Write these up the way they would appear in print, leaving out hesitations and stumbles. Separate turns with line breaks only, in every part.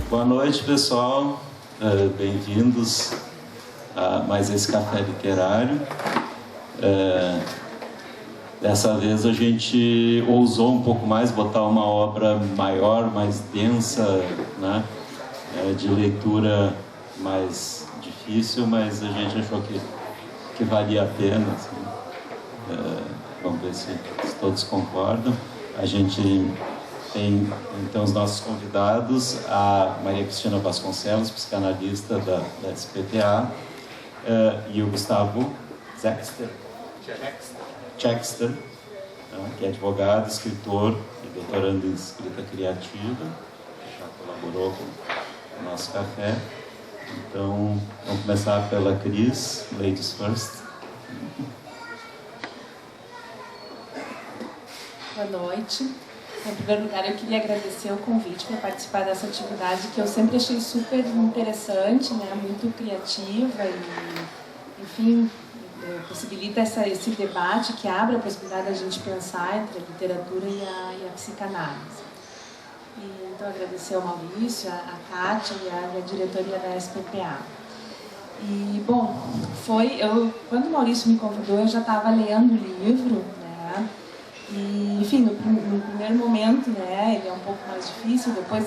Boa noite, pessoal. Bem-vindos a mais esse café literário. Dessa vez a gente ousou um pouco mais, botar uma obra maior, mais densa, né? De leitura mais difícil, mas a gente achou que valia a pena. Assim. Vamos ver se todos concordam. A gente tem, então, os nossos convidados, a Maria Cristina Vasconcelos, psicanalista da SPPA, e o Gustavo Chexter, que é advogado, escritor e doutorando em escrita criativa, que já colaborou com o nosso café. Então, vamos começar pela Cris, ladies first.
Boa noite. Em primeiro lugar, eu queria agradecer o convite para participar dessa atividade que eu sempre achei super interessante, né? Muito criativa e, enfim, possibilita esse debate que abre a possibilidade da gente pensar entre a literatura e a psicanálise. Então, agradecer ao Maurício, a Kátia e a diretoria da SPPA. E, bom, quando o Maurício me convidou, eu já estava lendo o livro, né? E, enfim, no primeiro momento, né, ele é um pouco mais difícil, depois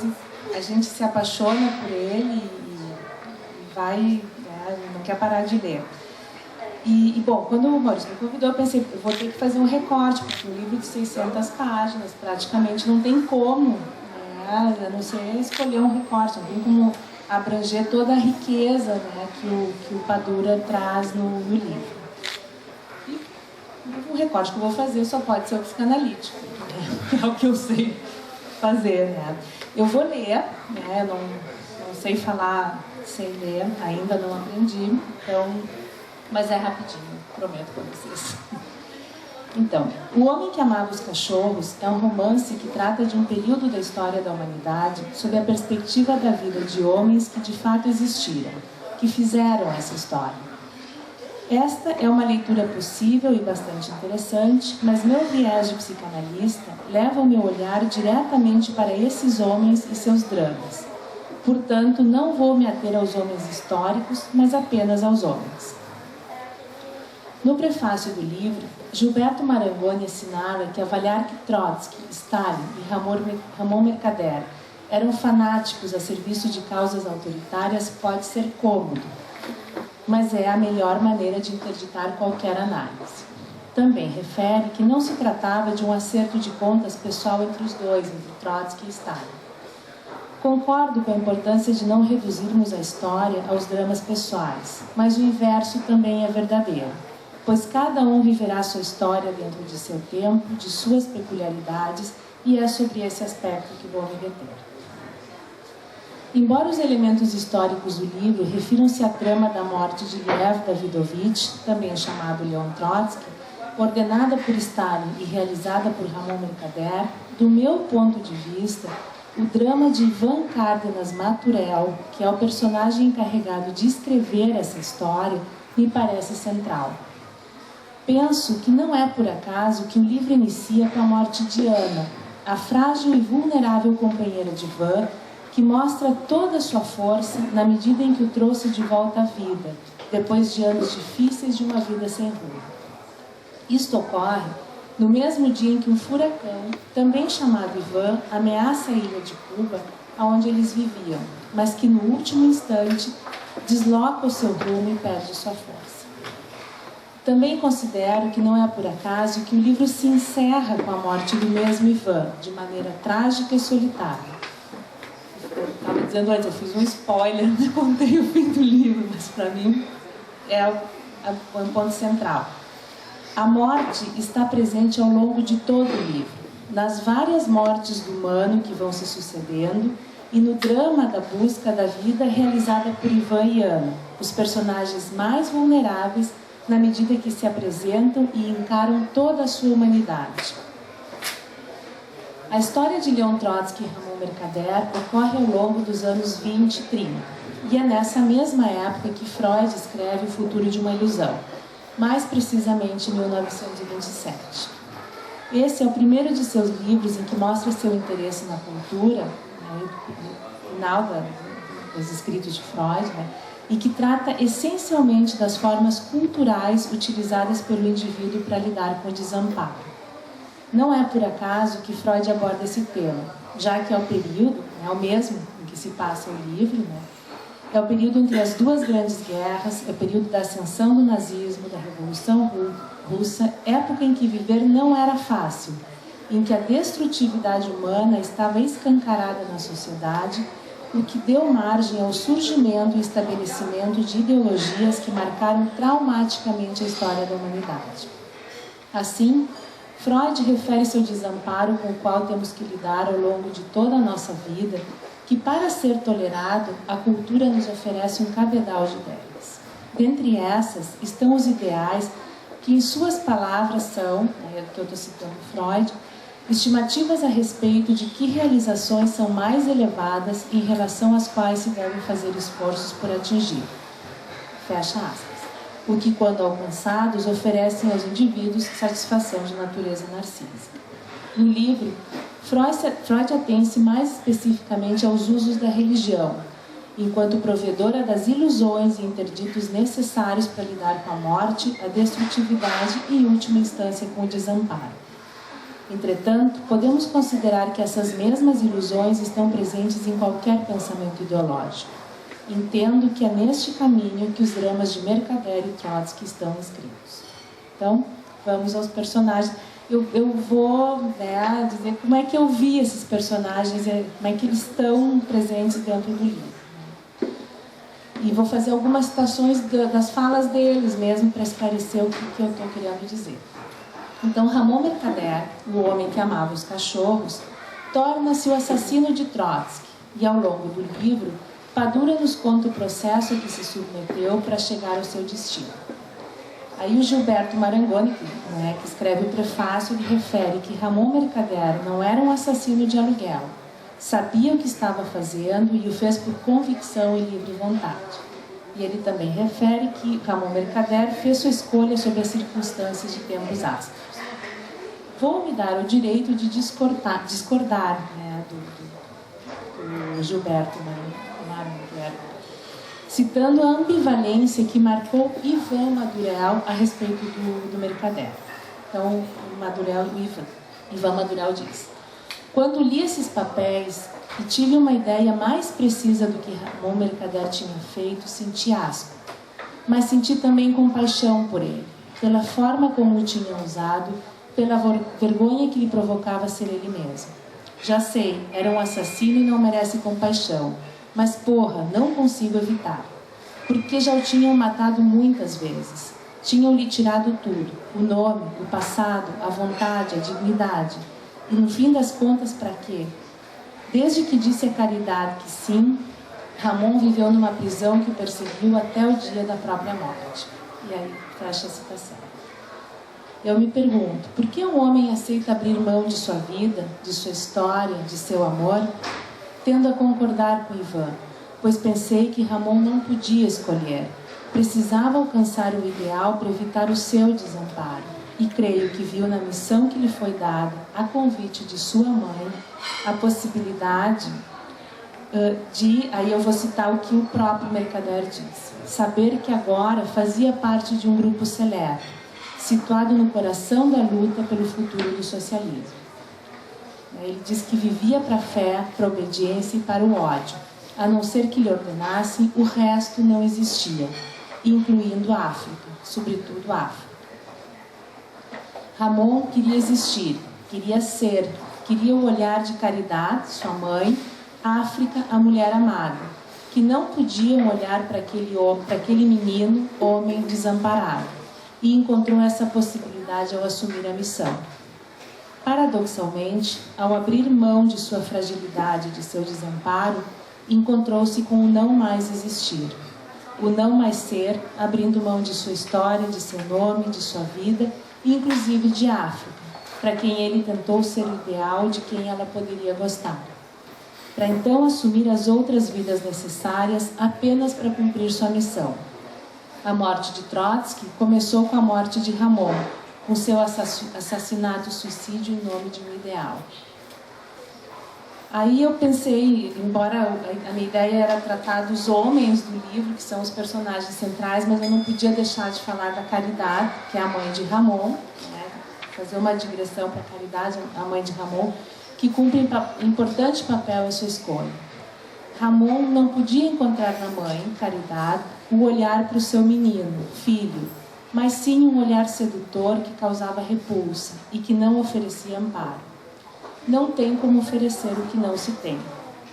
a gente se apaixona por ele e vai, né, não quer parar de ler. E, bom, quando o Maurício me convidou, eu pensei, eu vou ter que fazer um recorte, porque um livro de 600 páginas, praticamente não tem como, né, a não ser escolher um recorte, não tem como abranger toda a riqueza, né, que o Padura traz no livro. O recorte que eu vou fazer só pode ser o psicanalítico, né? É o que eu sei fazer, né? Eu vou ler, né? Eu não sei falar sem ler, ainda não aprendi, então, mas é rapidinho, prometo para vocês. Então, O Homem que Amava os Cachorros é um romance que trata de um período da história da humanidade sob a perspectiva da vida de homens que de fato existiram, que fizeram essa história. Esta é uma leitura possível e bastante interessante, mas meu viés de psicanalista leva o meu olhar diretamente para esses homens e seus dramas. Portanto, não vou me ater aos homens históricos, mas apenas aos homens. No prefácio do livro, Gilberto Marangoni assinala que avaliar que Trotsky, Stalin e Ramon Mercader eram fanáticos a serviço de causas autoritárias pode ser cômodo, mas é a melhor maneira de interditar qualquer análise. Também refere que não se tratava de um acerto de contas pessoal entre os dois, entre Trotsky e Stalin. Concordo com a importância de não reduzirmos a história aos dramas pessoais, mas o inverso também é verdadeiro, pois cada um viverá sua história dentro de seu tempo, de suas peculiaridades, e é sobre esse aspecto que vou me deter. Embora os elementos históricos do livro refiram-se à trama da morte de Lev Davidovich, também chamado Leon Trotsky, ordenada por Stalin e realizada por Ramon Mercader, do meu ponto de vista, o drama de Ivan Cárdenas Maturel, que é o personagem encarregado de escrever essa história, me parece central. Penso que não é por acaso que o livro inicia com a morte de Ana, a frágil e vulnerável companheira de Ivan, que mostra toda a sua força na medida em que o trouxe de volta à vida, depois de anos difíceis de uma vida sem rumo. Isto ocorre no mesmo dia em que um furacão, também chamado Ivan, ameaça a ilha de Cuba, onde eles viviam, mas que no último instante desloca o seu rumo e perde sua força. Também considero que não é por acaso que o livro se encerra com a morte do mesmo Ivan, de maneira trágica e solitária. Eu estava dizendo antes, eu fiz um spoiler, não contei o fim do livro, mas para mim é um ponto central. A morte está presente ao longo de todo o livro, nas várias mortes do humano que vão se sucedendo e no drama da busca da vida realizada por Ivan e Ana, os personagens mais vulneráveis na medida que se apresentam e encaram toda a sua humanidade. A história de Leon Trotsky e Ramon Mercader ocorre ao longo dos anos 20 e 30, e é nessa mesma época que Freud escreve O Futuro de uma Ilusão, mais precisamente em 1927. Esse é o primeiro de seus livros em que mostra seu interesse na cultura, né, no final dos escritos de Freud, né, e que trata essencialmente das formas culturais utilizadas pelo indivíduo para lidar com o desamparo. Não é por acaso que Freud aborda esse tema, já que é o período, é o mesmo em que se passa o livro, né, é o período entre as duas grandes guerras, é o período da ascensão do nazismo, da Revolução Russa, época em que viver não era fácil, em que a destrutividade humana estava escancarada na sociedade, o que deu margem ao surgimento e estabelecimento de ideologias que marcaram traumaticamente a história da humanidade. Assim, Freud refere-se ao desamparo com o qual temos que lidar ao longo de toda a nossa vida, que para ser tolerado, a cultura nos oferece um cabedal de ideias. Dentre essas estão os ideais que em suas palavras são, que eu estou citando Freud, estimativas a respeito de que realizações são mais elevadas em relação às quais se devem fazer esforços por atingir. Fecha aspas. O que, quando alcançados, oferecem aos indivíduos satisfação de natureza narcísica. No livro, Freud atém-se mais especificamente aos usos da religião, enquanto provedora das ilusões e interditos necessários para lidar com a morte, a destrutividade e, em última instância, com o desamparo. Entretanto, podemos considerar que essas mesmas ilusões estão presentes em qualquer pensamento ideológico. Entendo que é neste caminho que os dramas de Mercader e Trotsky estão escritos. Então, vamos aos personagens. Eu vou dizer como é que eu vi esses personagens, como é que eles estão presentes dentro do livro. E vou fazer algumas citações das falas deles mesmo para esclarecer o que eu estou querendo dizer. Então, Ramon Mercader, o homem que amava os cachorros, torna-se o assassino de Trotsky e, ao longo do livro, Padura nos conta o processo a que se submeteu para chegar ao seu destino. Aí o Gilberto Marangoni, que escreve o prefácio, ele refere que Ramon Mercader não era um assassino de aluguel, sabia o que estava fazendo e o fez por convicção e livre vontade. E ele também refere que Ramon Mercader fez sua escolha sob as circunstâncias de tempos ásperos. Vou me dar o direito de discordar do Gilberto Marangoni, citando a ambivalência que marcou Ivan Madurell a respeito do Mercader. Então, Ivan Madurell diz: quando li esses papéis e tive uma ideia mais precisa do que Ramon Mercader tinha feito, senti asco, mas senti também compaixão por ele, pela forma como o tinha usado, pela vergonha que lhe provocava ser ele mesmo. Já sei, era um assassino e não merece compaixão, mas porra, não consigo evitar. Porque já o tinham matado muitas vezes. Tinham-lhe tirado tudo, o nome, o passado, a vontade, a dignidade. E no fim das contas, para quê? Desde que disse a caridade que sim, Ramon viveu numa prisão que o perseguiu até o dia da própria morte. E aí fecha a citação. Eu me pergunto, por que um homem aceita abrir mão de sua vida, de sua história, de seu amor? Tendo a concordar com Ivan, pois pensei que Ramon não podia escolher. Precisava alcançar o ideal para evitar o seu desamparo. E creio que viu na missão que lhe foi dada, a convite de sua mãe, a possibilidade aí eu vou citar o que o próprio Mercader diz, saber que agora fazia parte de um grupo seleto, situado no coração da luta pelo futuro do socialismo. Ele diz que vivia para a fé, para a obediência e para o ódio. A não ser que lhe ordenassem, o resto não existia, incluindo a África, sobretudo a África. Ramon queria existir, queria ser, queria o olhar de caridade, sua mãe, África, a mulher amada, que não podiam olhar para aquele menino, homem desamparado, e encontrou essa possibilidade ao assumir a missão. Paradoxalmente, ao abrir mão de sua fragilidade e de seu desamparo, encontrou-se com o não mais existir, o não mais ser, abrindo mão de sua história, de seu nome, de sua vida, e inclusive de África, para quem ele tentou ser o ideal de quem ela poderia gostar, para então assumir as outras vidas necessárias apenas para cumprir sua missão. A morte de Trotsky começou com a morte de Ramon, com seu assassinato e suicídio em nome de um ideal. Aí eu pensei, embora a minha ideia era tratar dos homens do livro, que são os personagens centrais, mas eu não podia deixar de falar da Caridade, que é a mãe de Ramon, né? Fazer uma digressão para a Caridade, a mãe de Ramon, que cumpre importante papel em sua escolha. Ramon não podia encontrar na mãe, Caridade, o olhar para o seu menino, filho, mas sim um olhar sedutor que causava repulsa e que não oferecia amparo. Não tem como oferecer o que não se tem.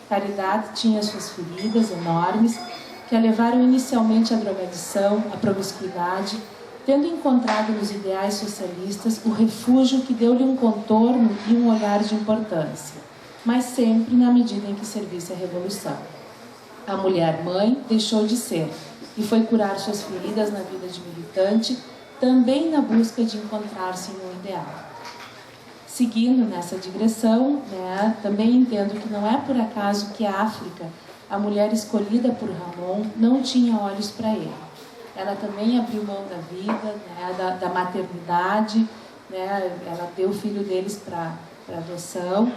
Caridade tinha suas feridas enormes que a levaram inicialmente à drogadição, à promiscuidade, tendo encontrado nos ideais socialistas o refúgio que deu-lhe um contorno e um olhar de importância, mas sempre na medida em que servisse à revolução. A mulher-mãe deixou de ser e foi curar suas feridas na vida de militante, também na busca de encontrar-se em um ideal. Seguindo nessa digressão, né, também entendo que não é por acaso que a África, a mulher escolhida por Ramon, não tinha olhos para ele. Ela também abriu mão da vida, né, da maternidade, né, ela deu o filho deles para adoção,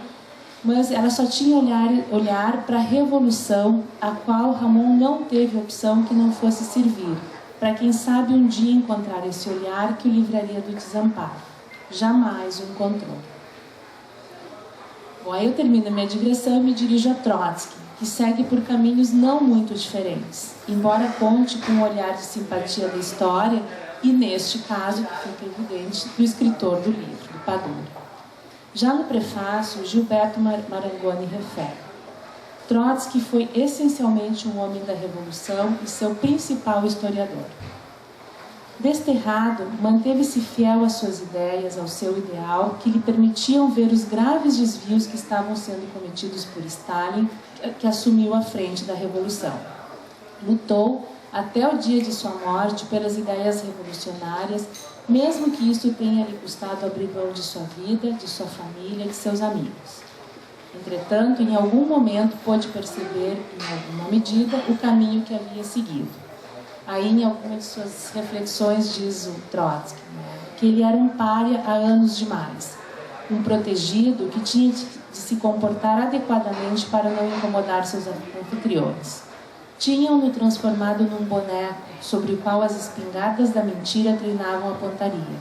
mas ela só tinha olhar para a revolução, a qual Ramon não teve opção que não fosse servir, para quem sabe um dia encontrar esse olhar que o livraria do desamparo. Jamais o encontrou. Bom, aí eu termino minha digressão e me dirijo a Trotsky, que segue por caminhos não muito diferentes, embora conte com um olhar de simpatia da história e, neste caso, que fica evidente, do escritor do livro, do Padura. Já no prefácio, Gilberto Marangoni refere: Trotsky foi essencialmente um homem da Revolução e seu principal historiador. Desterrado, manteve-se fiel às suas ideias, ao seu ideal, que lhe permitiam ver os graves desvios que estavam sendo cometidos por Stalin, que assumiu a frente da Revolução. Lutou, até o dia de sua morte, pelas ideias revolucionárias, mesmo que isso tenha lhe custado abrir mão de sua vida, de sua família, de seus amigos. Entretanto, em algum momento pôde perceber, em alguma medida, o caminho que havia seguido. Aí, em algumas de suas reflexões, diz o Trotsky, né, que ele era um pária há anos demais, um protegido que tinha de se comportar adequadamente para não incomodar seus anfitriões. Tinham-no transformado num boneco sobre o qual as espingardas da mentira treinavam a pontaria,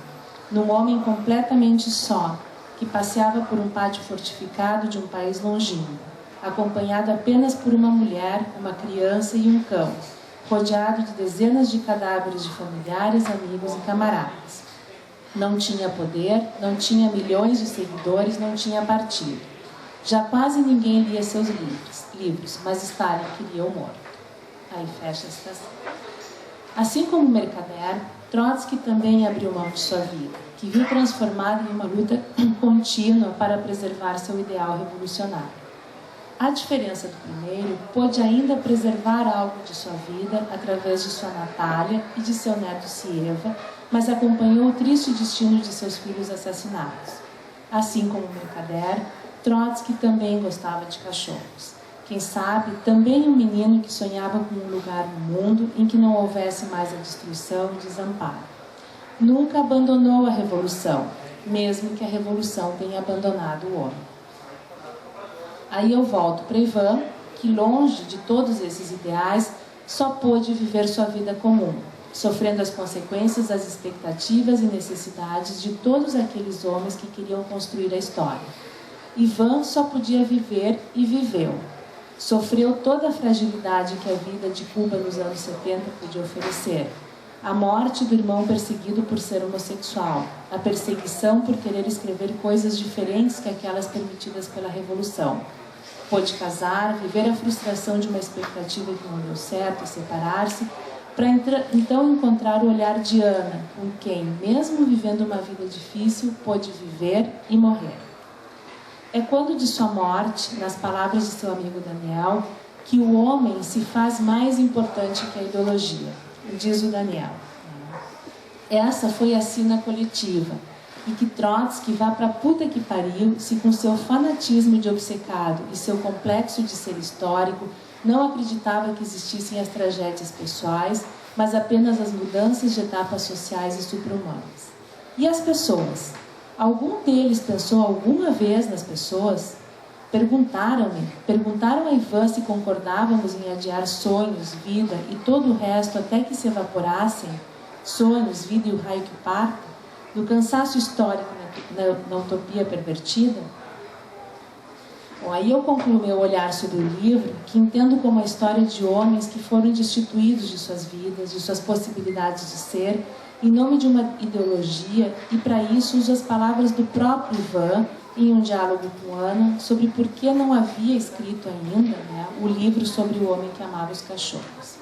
num homem completamente só, que passeava por um pátio fortificado de um país longínquo, acompanhado apenas por uma mulher, uma criança e um cão, rodeado de dezenas de cadáveres de familiares, amigos e camaradas. Não tinha poder, não tinha milhões de seguidores, não tinha partido. Já quase ninguém lia seus livros, mas Stalin queria o morto. Aí fecha a citação. Assim como Mercader, Trotsky também abriu mão de sua vida, que viu transformada em uma luta contínua para preservar seu ideal revolucionário. À diferença do primeiro, pôde ainda preservar algo de sua vida através de sua Natália e de seu neto Sieva, mas acompanhou o triste destino de seus filhos assassinados. Assim como Mercader, Trotsky também gostava de cachorros. Quem sabe, também um menino que sonhava com um lugar no mundo em que não houvesse mais a destruição e desamparo. Nunca abandonou a revolução, mesmo que a revolução tenha abandonado o homem. Aí eu volto para Ivan, que longe de todos esses ideais, só pôde viver sua vida comum, sofrendo as consequências das expectativas e necessidades de todos aqueles homens que queriam construir a história. Ivan só podia viver e viveu. Sofreu toda a fragilidade que a vida de Cuba nos anos 70 podia oferecer. A morte do irmão perseguido por ser homossexual, a perseguição por querer escrever coisas diferentes que aquelas permitidas pela Revolução. Pôde casar, viver a frustração de uma expectativa que não deu certo e separar-se, para então encontrar o olhar de Ana, com quem, mesmo vivendo uma vida difícil, pôde viver e morrer. É quando de sua morte, nas palavras de seu amigo Daniel, que o homem se faz mais importante que a ideologia, diz o Daniel. Essa foi a sina coletiva, e que Trotsky vá pra puta que pariu se com seu fanatismo de obcecado e seu complexo de ser histórico não acreditava que existissem as tragédias pessoais, mas apenas as mudanças de etapas sociais e supra-humanas. E as pessoas? Algum deles pensou alguma vez nas pessoas? Perguntaram a Ivan se concordávamos em adiar sonhos, vida e todo o resto até que se evaporassem, sonhos, vida e o raio que parta, do cansaço histórico na utopia pervertida? Bom, aí eu concluo meu olhar sobre o livro, que entendo como a história de homens que foram destituídos de suas vidas, de suas possibilidades de ser, em nome de uma ideologia, e para isso uso as palavras do próprio Ivan, em um diálogo com Ana, sobre por que não havia escrito ainda, né, o livro sobre o homem que amava os cachorros.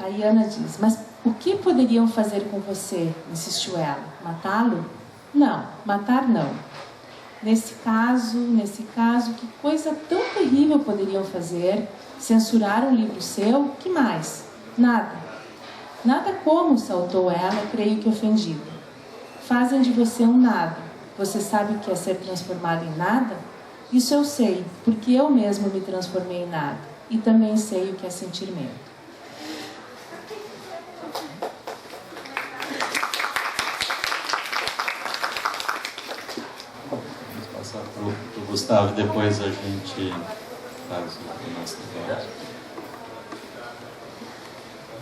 Aí Ana diz: mas o que poderiam fazer com você? Insistiu ela. Matá-lo? Não, matar não. Nesse caso, que coisa tão terrível poderiam fazer? Censurar um livro seu? Que mais? Nada. Nada como, saltou ela, creio que ofendida. Fazem de você um nada. Você sabe o que é ser transformado em nada? Isso eu sei, porque eu mesmo me transformei em nada. E também sei o que é sentir medo.
Para o Gustavo, depois a gente faz o nosso debate.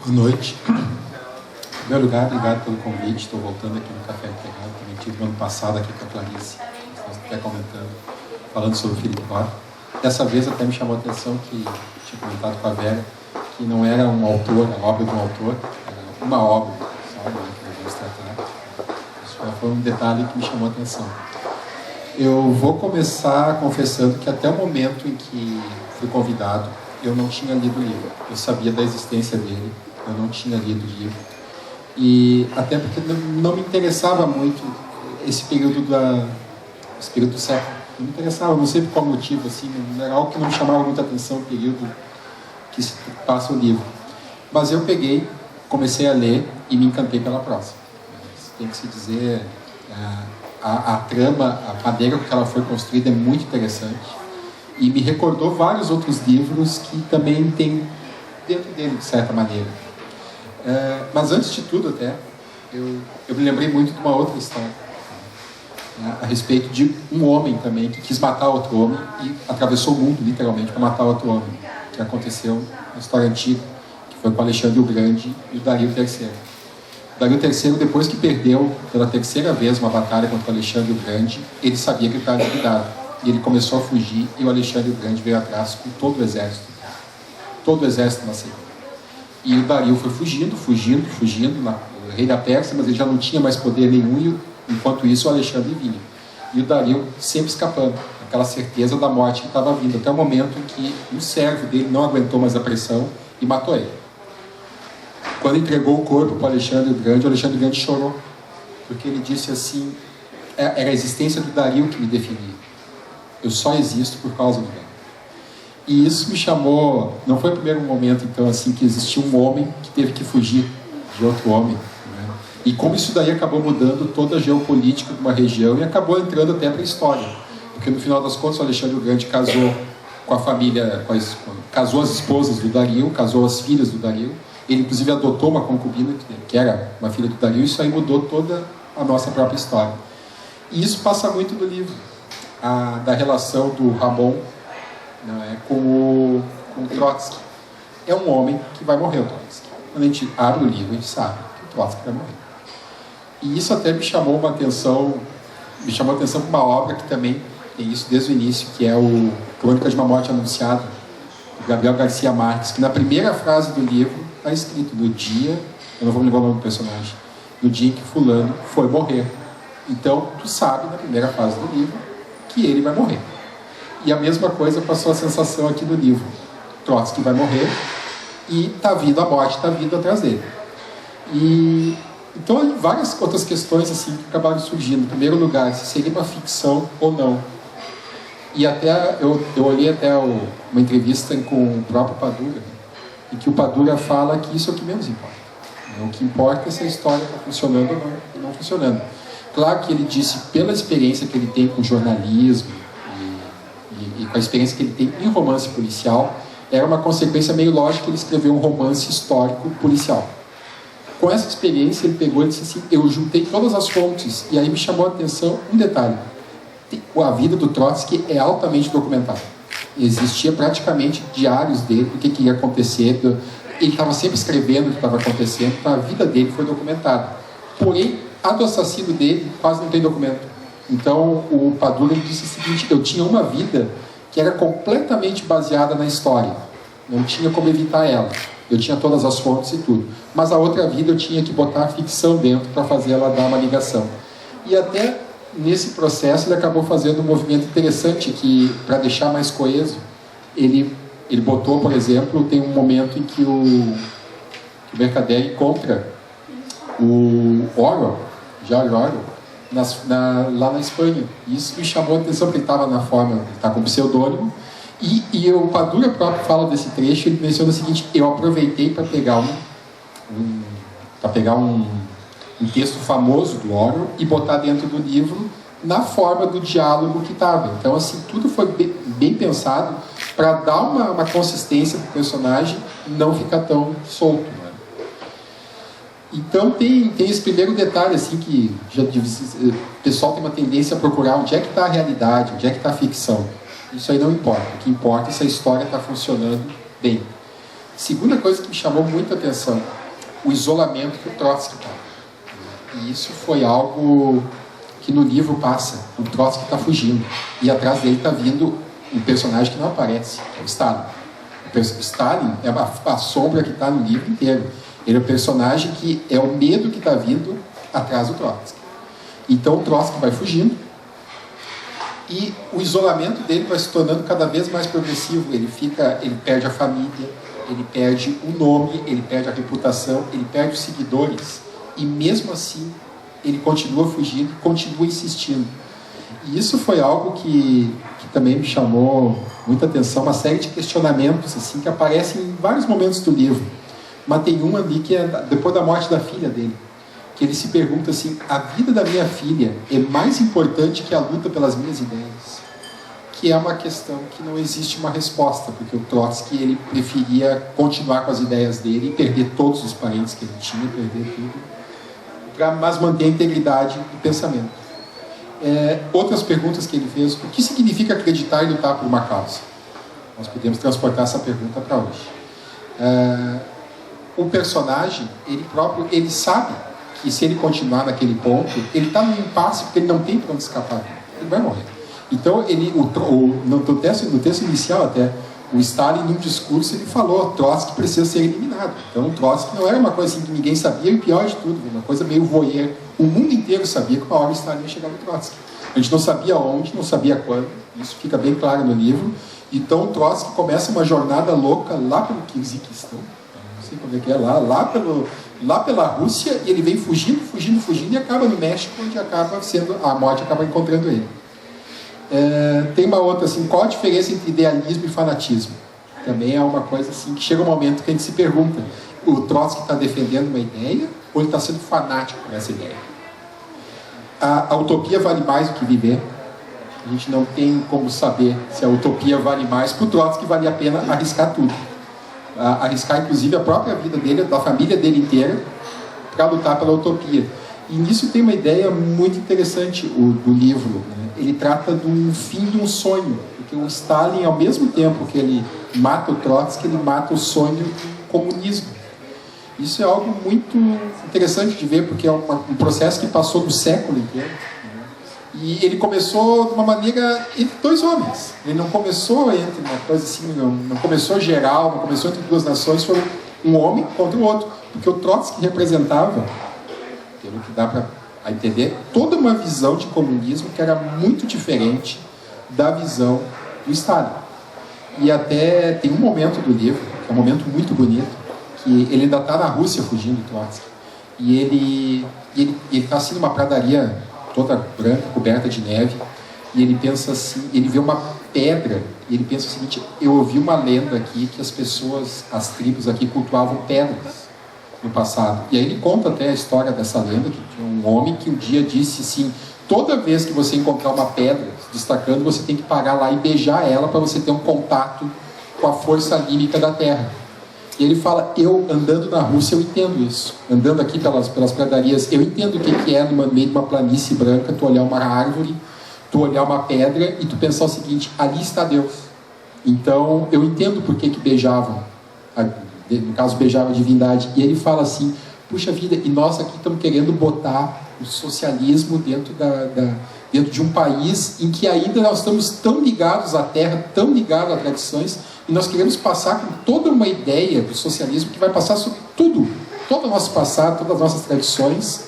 Boa noite. Em primeiro lugar, obrigado pelo convite. Estou voltando aqui no Café Integrado. Também tive no ano passado aqui com a Clarice, nós até comentando, falando sobre o Philip Roth. Dessa vez até me chamou a atenção que tinha comentado com a Vera que não era um autor, a obra de um autor, era uma obra, só uma que vamos tratar. Isso foi um detalhe que me chamou a atenção. Eu vou começar confessando que até o momento em que fui convidado, eu não tinha lido o livro. Eu sabia da existência dele, eu não tinha lido o livro. E até porque não me interessava muito esse período do século. Não me interessava, não sei por qual motivo, assim, era algo que não me chamava muita atenção, o período que se passa o livro. Mas eu peguei, comecei a ler e me encantei pela prosa. Tem que se dizer... A trama, a maneira que ela foi construída é muito interessante e me recordou vários outros livros que também tem dentro dele, de certa maneira. Mas antes de tudo até, eu me lembrei muito de uma outra história, a respeito de um homem também que quis matar outro homem e atravessou o mundo literalmente para matar outro homem, que aconteceu na história antiga, que foi com Alexandre o Grande e o Dario III. Dario III, depois que perdeu pela terceira vez uma batalha contra o Alexandre o Grande, ele sabia que ele estava liquidado. E ele começou a fugir e o Alexandre o Grande veio atrás com todo o exército. Todo o exército nasceu. E o Dario foi fugindo, o rei da Pérsia, mas ele já não tinha mais poder nenhum, e enquanto isso o Alexandre vinha. E o Dario sempre escapando, aquela certeza da morte que estava vindo, até o momento em que um servo dele não aguentou mais a pressão e matou ele. Quando entregou o corpo para o Alexandre o Grande chorou, porque ele disse assim: era a existência do Dario que me definia. Eu só existo por causa do Dario. E isso me chamou, não foi o primeiro momento então assim que existiu um homem que teve que fugir de outro homem, né? E como isso daí acabou mudando toda a geopolítica de uma região e acabou entrando até para a história, porque no final das contas o Alexandre o Grande casou com a família, casou as esposas do Dario, casou as filhas do Dario. Ele, inclusive, adotou uma concubina, que era uma filha do Dario, e isso aí mudou toda a nossa própria história. E isso passa muito no livro, da relação do Ramon, né, com o Trotsky. É um homem que vai morrer, o Trotsky. Quando a gente abre o livro, a gente sabe que o Trotsky vai morrer. E isso até me chamou a atenção para uma obra que também tem isso desde o início, que é o Crônica de uma Morte Anunciada, do Gabriel Garcia Marques, que na primeira frase do livro está escrito: no dia, eu não vou me lembrar o nome do personagem, no dia em que fulano foi morrer. Então, tu sabe, na primeira fase do livro, que ele vai morrer. E a mesma coisa passou a sensação aqui no livro. Trotsky vai morrer e está vindo a morte, está vindo atrás dele. E então, várias outras questões assim que acabaram surgindo. Em primeiro lugar, se seria uma ficção ou não. E até eu olhei até uma entrevista com o próprio Padura, em que o Padura fala que isso é o que menos importa. O que importa é se a história está funcionando ou não funcionando. Claro que ele disse, pela experiência que ele tem com jornalismo e com a experiência que ele tem em romance policial, era uma consequência meio lógica ele escrever um romance histórico policial. Com essa experiência, ele pegou e disse assim, eu juntei todas as fontes, e aí me chamou a atenção um detalhe. A vida do Trotsky é altamente documentada. Existia praticamente diários dele, o que ia acontecer, ele estava sempre escrevendo o que estava acontecendo, então a vida dele foi documentada. Porém, a do assassino dele quase não tem documento. Então, o Padura disse o seguinte, eu tinha uma vida que era completamente baseada na história. Não tinha como evitar ela. Eu tinha todas as fontes e tudo. Mas a outra vida eu tinha que botar a ficção dentro para fazer ela dar uma ligação. E até nesse processo ele acabou fazendo um movimento interessante que, para deixar mais coeso, ele botou, por exemplo, tem um momento em que o Mercader encontra o Orwell, George Orwell, lá na Espanha. Isso me chamou a atenção, porque ele estava na forma, ele está com pseudônimo, e o Padura próprio fala desse trecho, ele menciona o seguinte, eu aproveitei para pegar um texto famoso do Orwell e botar dentro do livro na forma do diálogo que estava. Então, assim, tudo foi bem pensado para dar uma consistência do personagem e não ficar tão solto, né? Então, tem esse primeiro detalhe, assim, que o pessoal tem uma tendência a procurar onde é que está a realidade, onde é que está a ficção. Isso aí não importa. O que importa é se a história está funcionando bem. Segunda coisa que me chamou muita atenção, o isolamento que o Trotsky está. E isso foi algo que no livro passa. O Trotsky está fugindo. E atrás dele está vindo um personagem que não aparece, que é o Stalin. O Stalin é a sombra que está no livro inteiro. Ele é o personagem que é o medo que está vindo atrás do Trotsky. Então o Trotsky vai fugindo e o isolamento dele vai se tornando cada vez mais progressivo. Ele perde a família, ele perde o nome, ele perde a reputação, ele perde os seguidores. E mesmo assim, ele continua fugindo, continua insistindo. E isso foi algo que também me chamou muita atenção, uma série de questionamentos assim, que aparecem em vários momentos do livro. Mas tem um ali que é depois da morte da filha dele, que ele se pergunta assim, a vida da minha filha é mais importante que a luta pelas minhas ideias? Que é uma questão que não existe uma resposta, porque o Trotsky ele preferia continuar com as ideias dele e perder todos os parentes que ele tinha, perder tudo, mas manter a integridade do pensamento. Outras perguntas que ele fez, o que significa acreditar e lutar por uma causa? Nós podemos transportar essa pergunta para hoje. O personagem, ele sabe que se ele continuar naquele ponto, ele está num impasse porque ele não tem para onde escapar. Ele vai morrer. Então, no texto inicial até, o Stalin, num discurso, ele falou que Trotsky precisa ser eliminado. Então, o Trotsky não era uma coisa assim que ninguém sabia, e pior de tudo, uma coisa meio voyeur. O mundo inteiro sabia que uma hora o Stalin ia chegar no Trotsky. A gente não sabia onde, não sabia quando, isso fica bem claro no livro. Então, o Trotsky começa uma jornada louca lá pelo Kirguistão, não sei como é que é, lá pela Rússia, e ele vem fugindo, e acaba no México, onde a morte acaba encontrando ele. Tem uma outra assim, qual a diferença entre idealismo e fanatismo? Também é uma coisa assim, que chega um momento que a gente se pergunta, o Trotsky está defendendo uma ideia ou ele está sendo fanático por essa ideia? A utopia vale mais do que viver. A gente não tem como saber se a utopia vale mais. Para o Trotsky valia a pena arriscar tudo, arriscar inclusive a própria vida dele, da família dele inteira, para lutar pela utopia. E nisso tem uma ideia muito interessante do livro, né? Ele trata do fim de um sonho, porque o Stalin, ao mesmo tempo que ele mata o Trotsky, ele mata o sonho do comunismo. Isso é algo muito interessante de ver, porque é um processo que passou do século inteiro, né? E ele começou de uma maneira entre dois homens. Ele não começou entre uma coisa assim, não começou geral, não começou entre duas nações, foi um homem contra o outro, porque o Trotsky representava, pelo que dá para entender, toda uma visão de comunismo que era muito diferente da visão do Stalin. E até tem um momento do livro, que é um momento muito bonito, que ele ainda está na Rússia fugindo do Trotsky. E ele está assim numa pradaria toda branca, coberta de neve, e ele pensa assim, ele vê uma pedra, e ele pensa o seguinte, eu ouvi uma lenda aqui que as tribos aqui cultuavam pedras no passado. E aí ele conta até a história dessa lenda, que tinha um homem que um dia disse assim, toda vez que você encontrar uma pedra destacando, você tem que parar lá e beijar ela para você ter um contato com a força anímica da terra. E ele fala, eu andando na Rússia, eu entendo isso. Andando aqui pelas pradarias, eu entendo o que é no meio de uma planície branca, tu olhar uma árvore, tu olhar uma pedra e tu pensar o seguinte, ali está Deus. Então, eu entendo por que beijavam, no caso, beijavam a divindade. E ele fala assim, puxa vida, e nós aqui estamos querendo botar o socialismo dentro dentro de um país em que ainda nós estamos tão ligados à terra, tão ligados a tradições, e nós queremos passar com toda uma ideia do socialismo que vai passar sobre tudo, todo o nosso passado, todas as nossas tradições.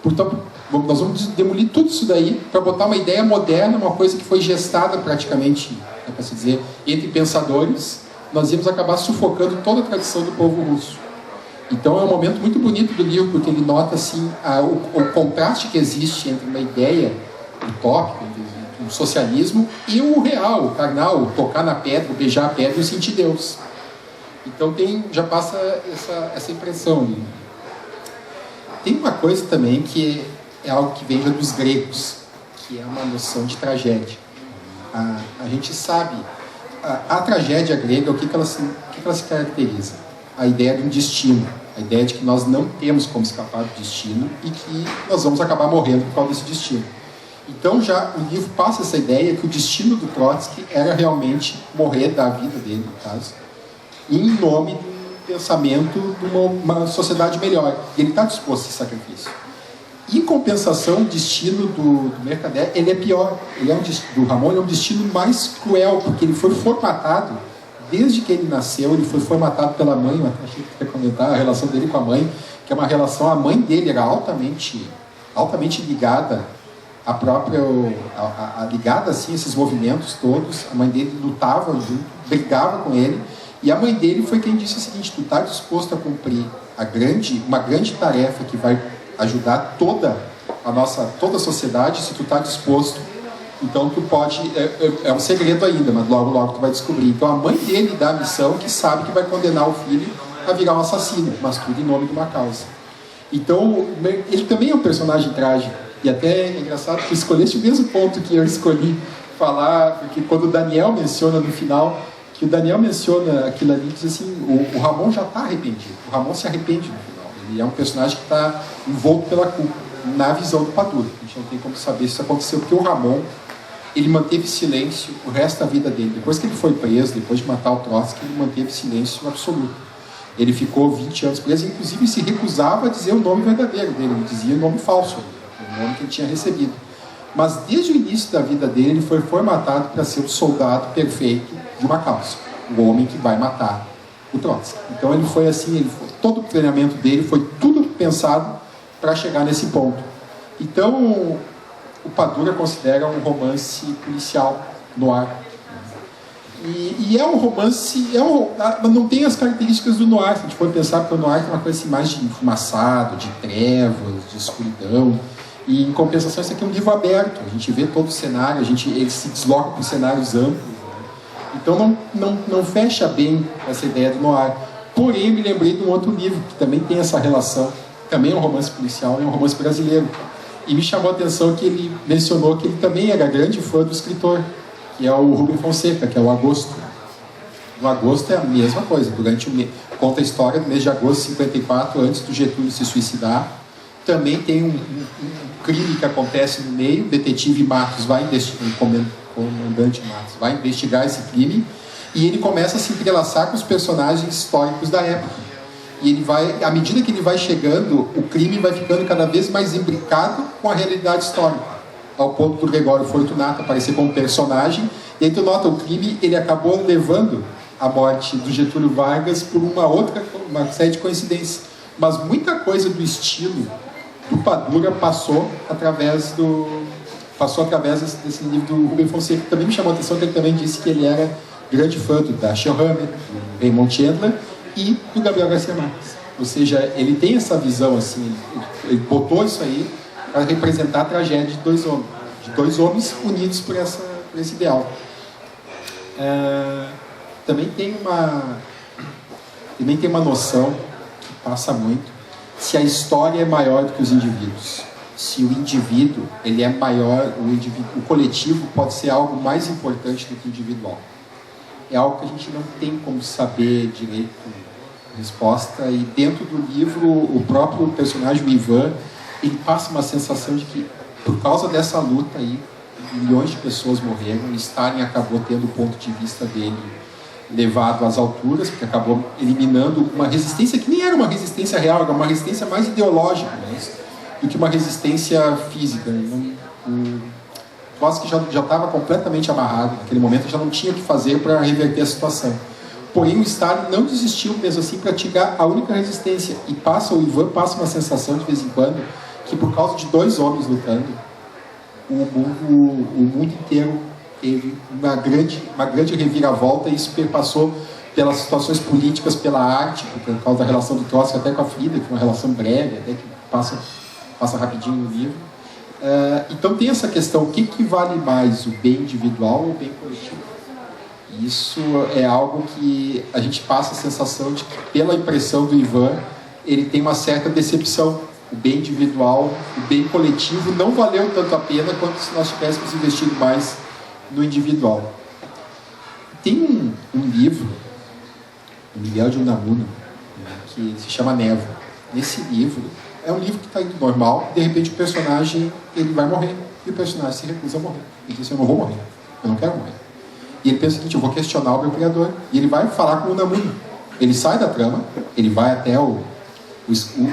Portanto, nós vamos demolir tudo isso daí para botar uma ideia moderna, uma coisa que foi gestada praticamente, para se dizer, entre pensadores. Nós íamos acabar sufocando toda a tradição do povo russo. Então é um momento muito bonito do livro, porque ele nota assim, o contraste que existe entre uma ideia utópica, um socialismo, e o real, o carnal, o tocar na pedra, o beijar a pedra e o sentir Deus. Então já passa essa impressão ali. Tem uma coisa também que é algo que vem já dos gregos, que é uma noção de tragédia. A gente sabe, a tragédia grega, o que ela se caracteriza? A ideia de um destino, a ideia de que nós não temos como escapar do destino e que nós vamos acabar morrendo por causa desse destino. Então já o livro passa essa ideia que o destino do Trotsky era realmente morrer da vida dele, no caso, em nome de um pensamento de uma sociedade melhor. E ele está disposto a esse sacrifício. Em compensação, o destino do Mercader, ele é pior. Do Ramon, ele é um destino mais cruel, porque ele foi formatado, desde que ele nasceu, ele foi formatado pela mãe. Eu achei que ia comentar a relação dele com a mãe, que é uma relação, a mãe dele era altamente ligada à própria, ligada assim, a esses movimentos todos. A mãe dele lutava junto, brigava com ele, e a mãe dele foi quem disse o seguinte: tu está disposto a cumprir uma grande tarefa que vai ajudar toda a sociedade, se tu está disposto, então tu pode, é um segredo ainda, mas logo logo tu vai descobrir. Então a mãe dele dá a missão, que sabe que vai condenar o filho a virar um assassino, mas tudo em nome de uma causa. Então ele também é um personagem trágico, e até é engraçado que tu escolheste o mesmo ponto que eu escolhi falar, porque quando o Daniel menciona no final, que o Daniel menciona aquilo ali, diz assim, o Ramon já está arrependido, o Ramon se arrepende no final. Ele é um personagem que está envolto pela culpa, na visão do Padura. A gente não tem como saber se isso aconteceu, porque o Ramon, ele manteve silêncio o resto da vida dele. Depois que ele foi preso, depois de matar o Trotsky, ele manteve silêncio absoluto. Ele ficou 20 anos preso, inclusive se recusava a dizer o nome verdadeiro dele, ele dizia o nome falso, o nome que ele tinha recebido. Mas desde o início da vida dele, ele foi formatado para ser o soldado perfeito de uma causa, o homem que vai matar o Trotsky. Então ele foi assim, todo o treinamento dele foi tudo pensado para chegar nesse ponto. Então o Padura considera um romance policial noir. E é um romance, não tem as características do noir. Se a gente for pensar, porque o noir é uma coisa assim, mais de enfumaçado, de trevas, de escuridão. E em compensação, isso aqui é um livro aberto. A gente vê todo o cenário, ele se desloca por cenários amplos. Então não fecha bem essa ideia do noir. Porém, me lembrei de um outro livro que também tem essa relação. Também é um romance policial, é um romance brasileiro. E me chamou a atenção que ele mencionou que ele também era grande fã do escritor, que é o Rubem Fonseca, que é o Agosto. No Agosto é a mesma coisa. Conta a história do mês de agosto de 54, antes do Getúlio se suicidar. Também tem um crime que acontece no meio. O detetive Matos vai investigar, o comandante Matos vai investigar esse crime, e ele começa a se entrelaçar com os personagens históricos da época. E ele vai, à medida que ele vai chegando, o crime vai ficando cada vez mais imbricado com a realidade histórica, ao ponto do Gregório Fortunato aparecer como personagem. E aí tu nota, o crime, ele acabou levando a morte do Getúlio Vargas por uma série de coincidências. Mas muita coisa do estilo do Padura passou através desse livro do Rubem Fonseca. Também me chamou a atenção que ele também disse que ele era grande fã do Dashiell Hammett, do Raymond Chandler e do Gabriel Garcia Marques. Ou seja, ele tem essa visão assim, ele botou isso aí para representar a tragédia de dois homens unidos por esse ideal. Também tem uma noção que passa muito, se a história é maior do que os indivíduos. Se o indivíduo ele é maior, o coletivo pode ser algo mais importante do que o individual. É algo que a gente não tem como saber direito resposta. E dentro do livro, o próprio personagem, o Ivan, ele passa uma sensação de que, por causa dessa luta aí, milhões de pessoas morreram, e Stalin acabou tendo o ponto de vista dele levado às alturas, porque acabou eliminando uma resistência que nem era uma resistência real, era uma resistência mais ideológica, né, do que uma resistência física. O Trotsky já estava completamente amarrado naquele momento, já não tinha o que fazer para reverter a situação. Porém, o Stalin não desistiu mesmo assim para praticar a única resistência. E o Ivan passa uma sensação de vez em quando que, por causa de dois homens lutando, o mundo inteiro teve uma grande reviravolta, e isso perpassou pelas situações políticas, pela arte, por causa da relação do Trotsky até com a Frida, que é uma relação breve, até que passa rapidinho no livro. Então tem essa questão, o que vale mais, o bem individual ou o bem coletivo? Isso é algo que a gente passa a sensação de que, pela impressão do Ivan, ele tem uma certa decepção. O bem individual, o bem coletivo não valeu tanto a pena quanto se nós tivéssemos investido mais no individual. Tem um livro do Miguel de Unamuno, né, que se chama Névoa. Nesse livro, é um livro que está indo normal, e de repente o personagem ele vai morrer, e o personagem se recusa a morrer. Ele diz: eu não vou morrer, eu não quero morrer. E ele pensa o seguinte: eu vou questionar o meu criador. E ele vai falar com o Unamuno. Ele sai da trama, ele vai até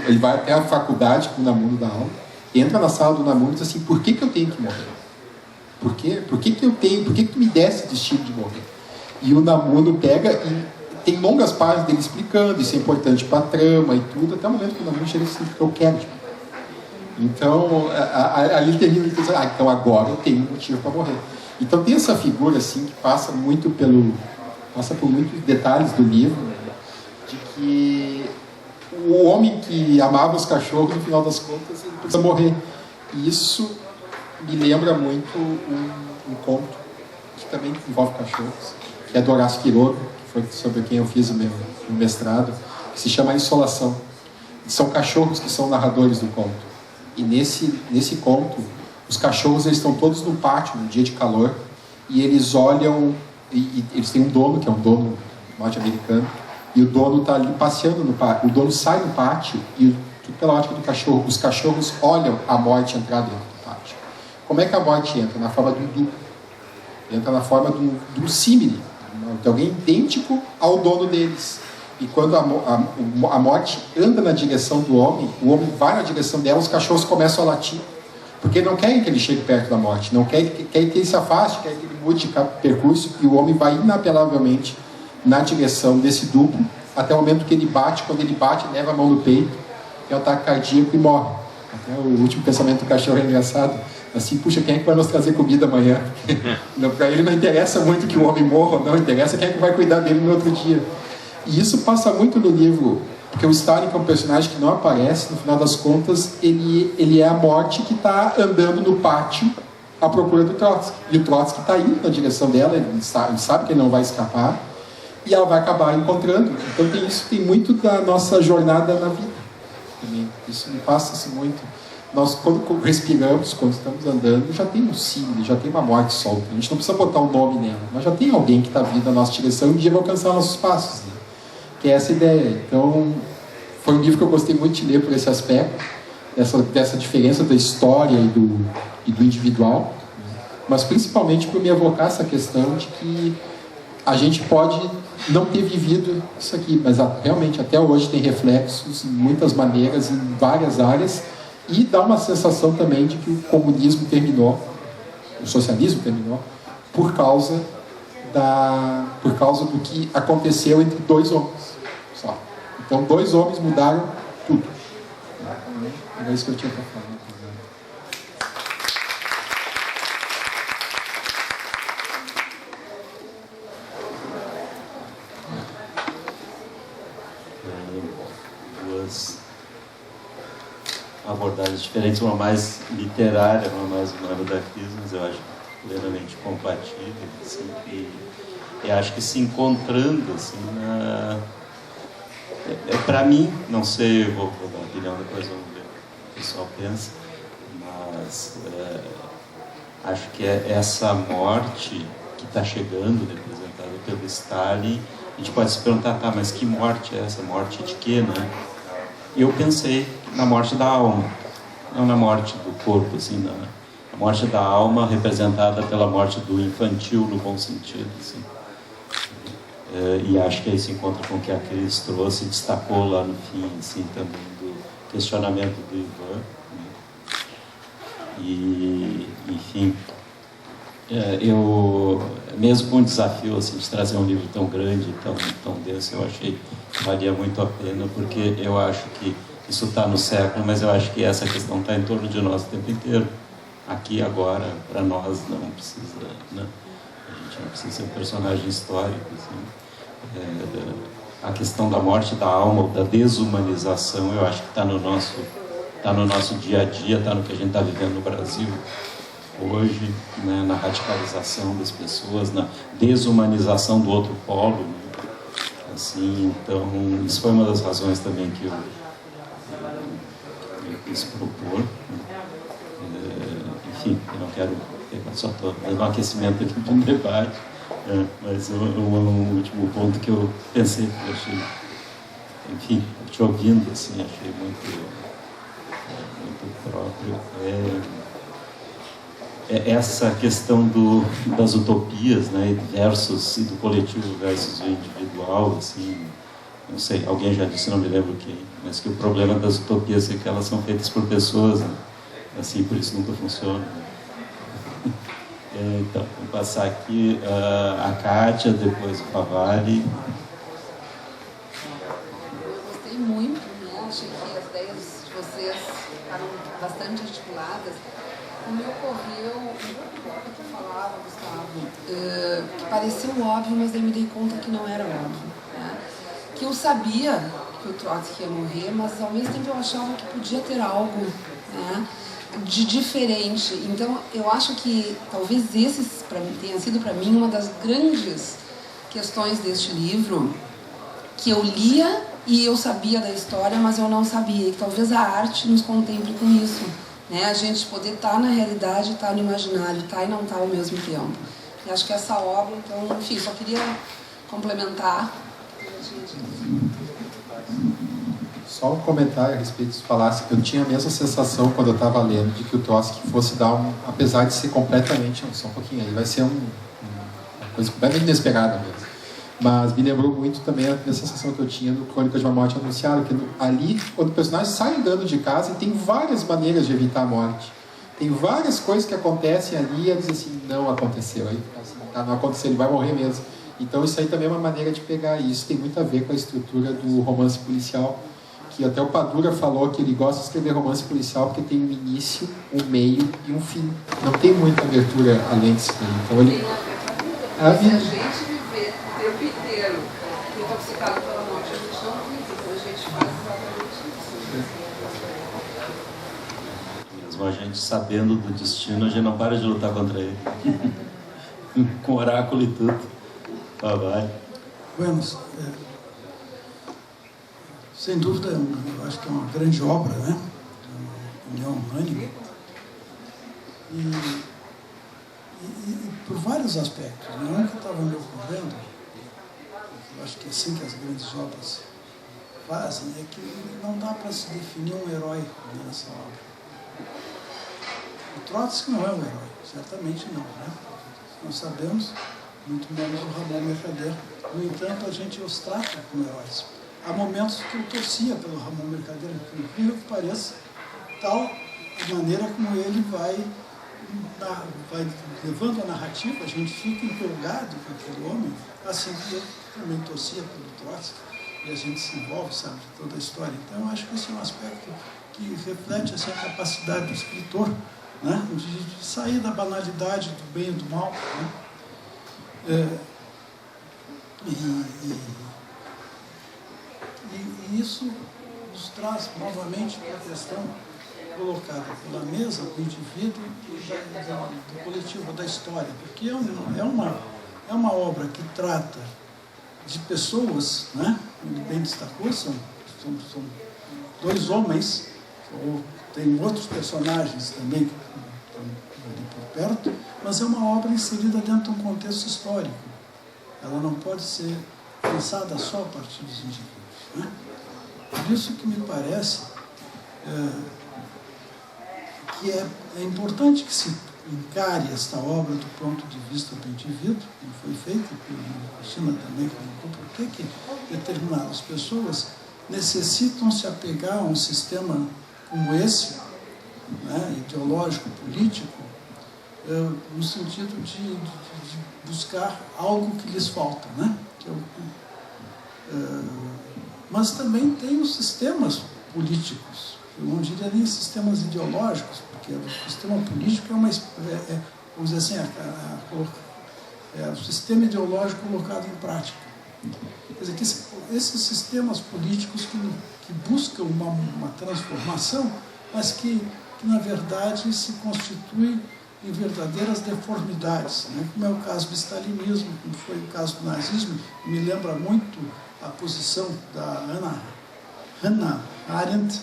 ele vai até a faculdade com o Unamuno da aula, entra na sala do Unamuno e diz assim: por que eu tenho que morrer? Por quê? Por que tu me desse destino de morrer? E o Unamuno pega e tem longas páginas dele explicando, isso é importante para a trama e tudo, até o momento que o Unamuno chega assim: eu quero. Então, ali termina ele dizendo: então agora eu tenho um motivo para morrer. Então tem essa figura assim que passa por muitos detalhes do livro, né, de que o homem que amava os cachorros, no final das contas, ele precisa morrer. E isso me lembra muito um conto que também envolve cachorros, que é do Horácio Quiroga, que foi sobre quem eu fiz o meu mestrado, que se chama A Insolação. São cachorros que são narradores do conto. E nesse conto, os cachorros eles estão todos no pátio, num dia de calor, e eles olham, e eles têm um dono, que é um dono norte-americano, e o dono está ali passeando no pátio. O dono sai do pátio e, tudo pela ótica do cachorro, os cachorros olham a morte entrar dentro do pátio. Como é que a morte entra? Na forma de um duplo. Entra na forma de um símile, de alguém idêntico ao dono deles. E quando a morte anda na direção do homem, o homem vai na direção dela, os cachorros começam a latir. Porque não querem que ele chegue perto da morte, não querem que ele se afaste, querem que ele mude de percurso, e o homem vai inapelavelmente na direção desse duplo, até o momento que ele bate. Quando ele bate, leva a mão no peito, tem um ataque cardíaco e morre. Até o último pensamento do cachorro é engraçado, assim: puxa, quem é que vai nos trazer comida amanhã? Para ele não interessa muito que o homem morra, não interessa quem é que vai cuidar dele no outro dia. E isso passa muito no livro, porque o Stalin, que é um personagem que não aparece, no final das contas, ele é a morte que está andando no pátio à procura do Trotsky. E o Trotsky está indo na direção dela, ele sabe que ele não vai escapar, e ela vai acabar encontrando. Então tem muito da nossa jornada na vida também. Isso me passa muito. Nós, quando respiramos, quando estamos andando, já tem um símbolo, já tem uma morte solta. A gente não precisa botar um nome nela, mas já tem alguém que está vindo na nossa direção e um dia vai alcançar nossos passos, né? Que é essa ideia. Então, foi um livro que eu gostei muito de ler por esse aspecto, dessa diferença da história e do individual, né? Mas principalmente por me evocar essa questão de que a gente pode não ter vivido isso aqui, mas realmente até hoje tem reflexos em muitas maneiras, em várias áreas, e dá uma sensação também de que o comunismo terminou, o socialismo terminou, por causa do que aconteceu entre dois homens só. Então, dois homens mudaram tudo. Era isso que eu tinha para falar.
Duas abordagens diferentes, uma mais literária, uma mais humana da crise, mas eu acho plenamente compatível, assim, e acho que se encontrando assim, para mim, não sei, vou dar uma opinião depois, vamos ver o que o pessoal pensa, mas acho que essa morte que está chegando, representada pelo Stalin, A gente pode se perguntar, tá, mas que morte é essa? Morte de quê, né? E eu pensei na morte da alma, não na morte do corpo, assim, na morte da alma representada pela morte do infantil, no bom sentido, assim. E acho que aí se encontra com o que a Cris trouxe, destacou lá no fim, assim, também, do questionamento do Ivan, né? E, enfim, eu, mesmo com o desafio assim, de trazer um livro tão grande, tão denso, eu achei que valia muito a pena, porque eu acho que isso está no século, mas eu acho que essa questão está em torno de nós o tempo inteiro. Aqui, agora, para nós, não precisa, né? A gente não precisa ser um personagem histórico, assim. A questão da morte da alma, ou da desumanização, eu acho que está no nosso dia a dia, está no que a gente está vivendo no Brasil hoje, né, na radicalização das pessoas, na desumanização do outro polo, né? Assim, então, isso foi uma das razões também que eu quis propor, né? Enfim, eu não quero, eu só estou dando um aquecimento aqui para um debate, mas um último ponto que eu pensei, que eu achei, enfim, te ouvindo, assim, achei muito próprio, essa questão das utopias, né, versus, e do coletivo versus o individual, assim, não sei, alguém já disse, não me lembro quem, mas que o problema das utopias é que elas são feitas por pessoas, né, assim, por isso nunca funciona. Então, vou passar aqui a Kátia, depois o Favalli.
Gostei muito, né? Achei que as ideias de vocês ficaram bastante articuladas. Me ocorreu, enquanto eu falava, Gustavo, que pareceu óbvio, mas eu me dei conta que não era óbvio, né? Que eu sabia que o Trotsky ia morrer, mas ao mesmo tempo eu achava que podia ter algo, né, de diferente. Então eu acho que talvez esse tenha sido para mim uma das grandes questões deste livro, que eu lia e eu sabia da história, mas eu não sabia, e que talvez a arte nos contemple com isso. Né? A gente poder estar na realidade, estar no imaginário, estar e não estar ao mesmo tempo. E acho que essa obra, então, enfim, só queria complementar.
Só um comentário a respeito dos palácios. Eu tinha a mesma sensação quando eu estava lendo de que o Trotsky fosse dar apesar de ser completamente, só um pouquinho aí, vai ser uma coisa completamente inesperada mesmo. Mas me lembrou muito também a sensação que eu tinha no Crônica de uma Morte Anunciada, que ali, quando o personagem sai andando de casa, e tem várias maneiras de evitar a morte. Tem várias coisas que acontecem ali, e ele diz assim, não aconteceu. Aí, assim, não aconteceu, ele vai morrer mesmo. Então isso aí também é uma maneira de pegar isso. Tem muito a ver com a estrutura do romance policial, que até o Padura falou que ele gosta de escrever romance policial porque tem um início, um meio e um fim. Não tem muita abertura além disso. Então ele...
Se a gente viver o tempo inteiro intoxicado pela morte, a gente não vive, então a gente faz exatamente isso.
Mesmo a gente sabendo do destino, a gente não para de lutar contra ele. Com oráculo e tudo. Vai.
Vamos. Sem dúvida, eu acho que é uma grande obra, né? Uma opinião unânime. E por vários aspectos. Um que estava me ocorrendo, eu acho que é assim que as grandes obras fazem, é que não dá para se definir um herói nessa obra. O Trotsky não é um herói, certamente não, né? Nós sabemos, muito menos o Ramon Mercader. No entanto, a gente os trata como heróis. Há momentos que eu torcia pelo Ramon Mercader, por incrível que pareça, tal a maneira como ele vai levando a narrativa, a gente fica empolgado com aquele homem, assim que eu também torcia pelo Trotsky, e a gente se envolve, sabe, de toda a história. Então, eu acho que esse é um aspecto que reflete assim, a capacidade do escritor, né, de sair da banalidade do bem e do mal, né? E isso nos traz novamente para a questão colocada pela mesa do indivíduo e do coletivo, da história, porque é uma obra que trata de pessoas, né? Como bem destacou, são dois homens, ou tem outros personagens também que estão ali por perto, mas é uma obra inserida dentro de um contexto histórico. Ela não pode ser pensada só a partir dos indivíduos, né? Por isso que me parece que é importante que se encare esta obra do ponto de vista do indivíduo, como foi feito, e Cristina também colocou, por que determinadas pessoas necessitam se apegar a um sistema como esse, né, ideológico, político, no sentido de buscar algo que lhes falta, né? Mas também tem os sistemas políticos, eu não diria nem sistemas ideológicos, porque o sistema político vamos dizer assim, o sistema ideológico colocado em prática. Quer dizer, que esses sistemas políticos que buscam uma transformação, mas que na verdade se constituem em verdadeiras deformidades, né? Como é o caso do stalinismo, como foi o caso do nazismo. Me lembra muito a posição da Hannah Arendt,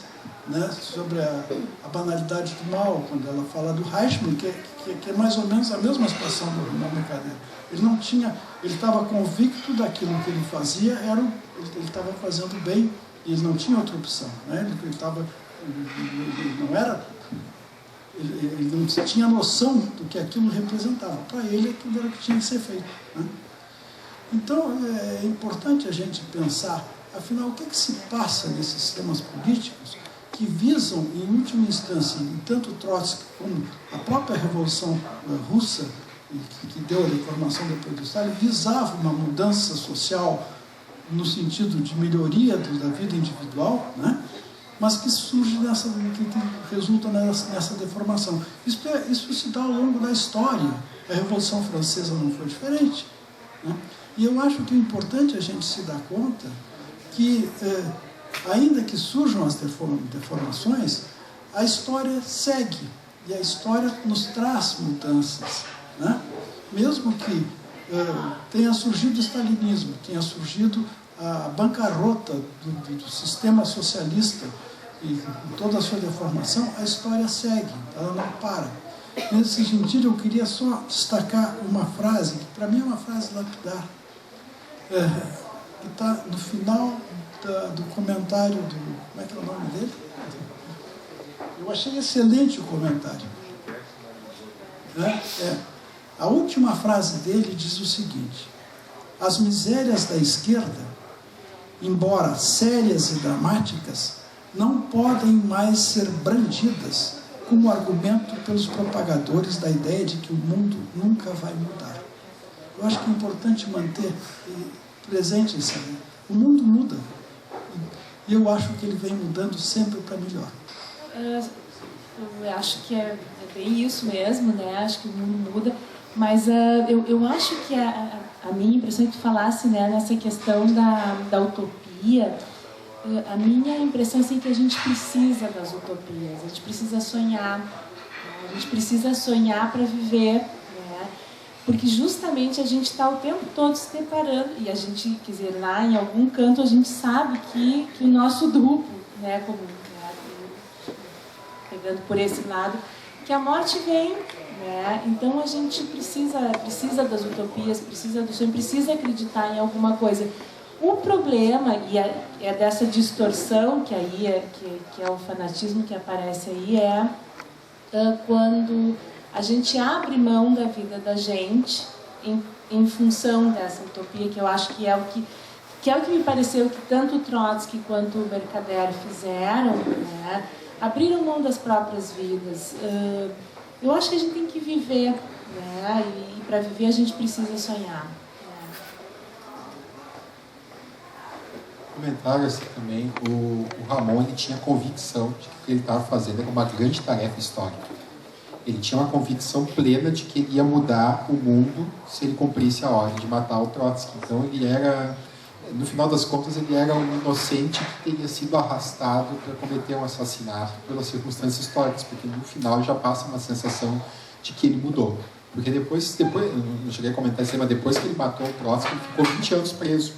né, sobre a banalidade do mal, quando ela fala do Eichmann, que é mais ou menos a mesma situação do Ramon Mercader. Ele estava convicto daquilo que ele fazia, ele estava fazendo bem, e ele não tinha outra opção, né? Ele não tinha noção do que aquilo representava. Para ele, aquilo era o que tinha que ser feito, né? Então, é importante a gente pensar, afinal, o que se passa nesses sistemas políticos que visam, em última instância, tanto Trotsky como a própria Revolução Russa, que deu a reformação depois do Stalin, visava uma mudança social no sentido de melhoria da vida individual, né? Mas que surge que resulta nessa deformação. Isso se dá ao longo da história. A Revolução Francesa não foi diferente, né? E eu acho que é importante a gente se dar conta que, ainda que surjam as deformações, a história segue, e a história nos traz mudanças, né? Mesmo que tenha surgido o stalinismo, tenha surgido a bancarrota do sistema socialista e toda a sua deformação, a história segue, ela não para. Nesse sentido, eu queria só destacar uma frase, que para mim é uma frase lapidar, que está no final do comentário do... Como é que é o nome dele? Eu achei excelente o comentário. A última frase dele diz o seguinte: as misérias da esquerda, embora sérias e dramáticas, não podem mais ser brandidas como argumento pelos propagadores da ideia de que o mundo nunca vai mudar. Eu acho que é importante manter presente isso. O mundo muda. E eu acho que ele vem mudando sempre para melhor.
Eu acho que é bem isso mesmo, né? Acho que o mundo muda. Mas eu acho que a minha impressão é que tu falasse, né, nessa questão da utopia. A minha impressão é assim, que a gente precisa das utopias, a gente precisa sonhar, né? A gente precisa sonhar para viver, né? Porque justamente a gente está o tempo todo se deparando, e a gente, quer dizer, lá em algum canto a gente sabe que o nosso grupo, né, como, né, pegando por esse lado, que a morte vem, né? Então a gente precisa das utopias, precisa do sonho, precisa acreditar em alguma coisa. O problema, e é dessa distorção que aí que é o fanatismo que aparece aí, quando a gente abre mão da vida da gente em função dessa utopia, que eu acho que é o que me pareceu que tanto o Trotsky quanto o Mercader fizeram, né? Abriram mão das próprias vidas. Eu acho que a gente tem que viver, né? E para viver a gente precisa sonhar.
Comentário assim também, o Ramon, ele tinha convicção de que o que ele estava fazendo era uma grande tarefa histórica. Ele tinha uma convicção plena de que ele ia mudar o mundo se ele cumprisse a ordem de matar o Trotsky. Então ele era, no final das contas, ele era um inocente que teria sido arrastado para cometer um assassinato pelas circunstâncias históricas, porque no final já passa uma sensação de que ele mudou. Porque depois eu não cheguei a comentar isso aí, mas depois que ele matou o Trotsky, ele ficou 20 anos preso.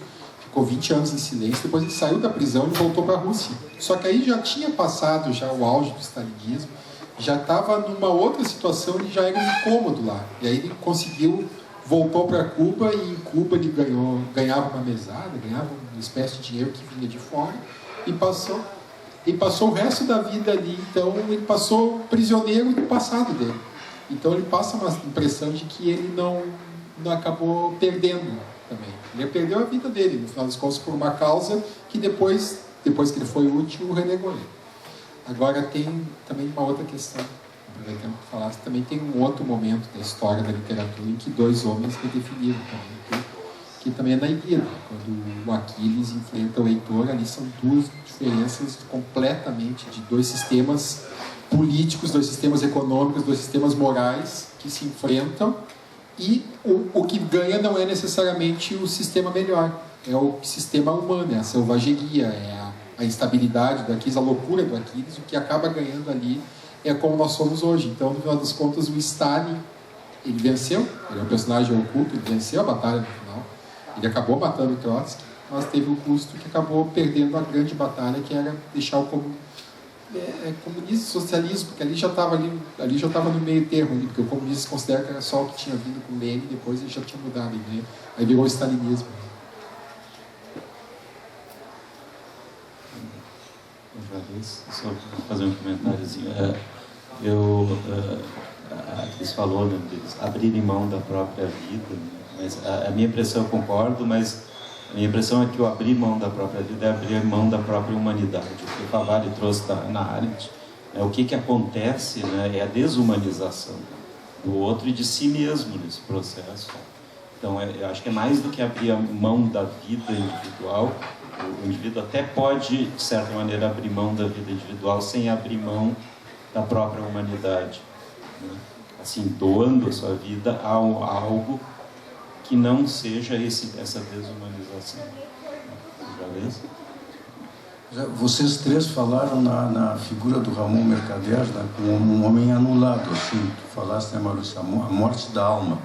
Ficou 20 anos em silêncio, depois ele saiu da prisão e voltou para a Rússia. Só que aí já tinha passado já o auge do stalinismo, já estava numa outra situação, ele já era um incômodo lá. E aí ele conseguiu voltou para Cuba, e em Cuba ele ganhava uma mesada, ganhava uma espécie de dinheiro que vinha de fora, e passou o resto da vida ali. Então ele passou prisioneiro do passado dele. Então ele passa uma impressão de que ele não acabou perdendo também. Ele perdeu a vida dele, no final das contas, por uma causa que depois que ele foi útil, o renegou ele. Agora tem também uma outra questão, aproveitando que falasse, também tem um outro momento da história da literatura em que dois homens redefiniram também, que também é na Ilíada, quando o Aquiles enfrenta o Heitor. Ali são duas diferenças completamente de dois sistemas políticos, dois sistemas econômicos, dois sistemas morais que se enfrentam, e o que ganha não é necessariamente o sistema melhor, é o sistema humano, é a selvageria, é a instabilidade do Aquiles, a loucura do Aquiles. O que acaba ganhando ali é como nós somos hoje. Então, no final das contas, o Stalin, ele venceu, ele é um personagem oculto, ele venceu a batalha no final, ele acabou matando o Trotsky, mas teve o custo que acabou perdendo a grande batalha, que era deixar o comunismo, socialismo, porque ali já estava no meio termo, porque o comunismo considera que era só o que tinha vindo com Lenin, depois ele já tinha mudado, né? Aí virou o stalinismo.
Só fazer um comentáriozinho. A Cris falou, né, de abrirem mão da própria vida, né? Mas a minha impressão, eu concordo, mas a minha impressão é que o abrir mão da própria vida é abrir mão da própria humanidade. O que o Favalli trouxe na Arendt, o que acontece, né, é a desumanização do outro e de si mesmo nesse processo. Então, eu acho que é mais do que abrir a mão da vida individual. O indivíduo até pode, de certa maneira, abrir mão da vida individual sem abrir mão da própria humanidade, né? Assim, doando a sua vida a algo que não seja essa desumanização.
Vocês três falaram na figura do Ramon Mercader, né, como um homem anulado, assim, tu falaste, né, Maurício, a morte da alma.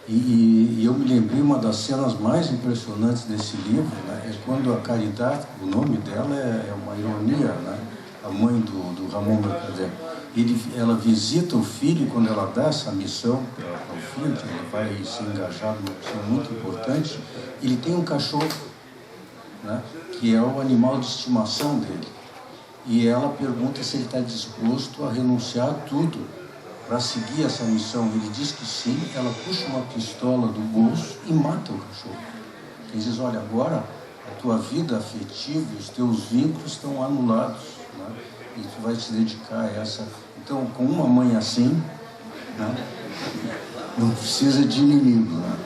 E eu me lembrei, uma das cenas mais impressionantes desse livro, né, é quando a Caridade, o nome dela é uma ironia, né, a mãe do Ramon Mercader. Ela visita o filho, quando ela dá essa missão para o filho, ele vai se engajar numa missão muito importante. Ele tem um cachorro, né, que é o animal de estimação dele. E ela pergunta se ele está disposto a renunciar a tudo para seguir essa missão. Ele diz que sim. Ela puxa uma pistola do bolso e mata o cachorro. Ele diz: olha, agora a tua vida afetiva e os teus vínculos estão anulados, né? E tu vai te dedicar a essa. Então, com uma mãe assim, né, não precisa de inimigo, né?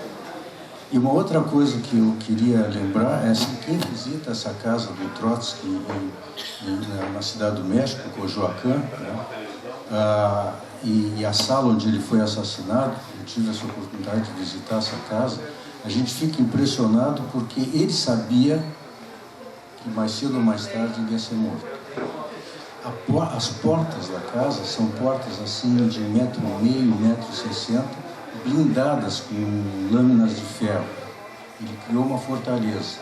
E uma outra coisa que eu queria lembrar é assim, quem visita essa casa do Trotsky na cidade do México, Coyoacán, né, e a sala onde ele foi assassinado, eu tive essa oportunidade de visitar essa casa, a gente fica impressionado porque ele sabia que mais cedo ou mais tarde ele ia ser morto. As portas da casa são portas assim de 1,5 m, 1,60 m, blindadas com lâminas de ferro. Ele criou uma fortaleza.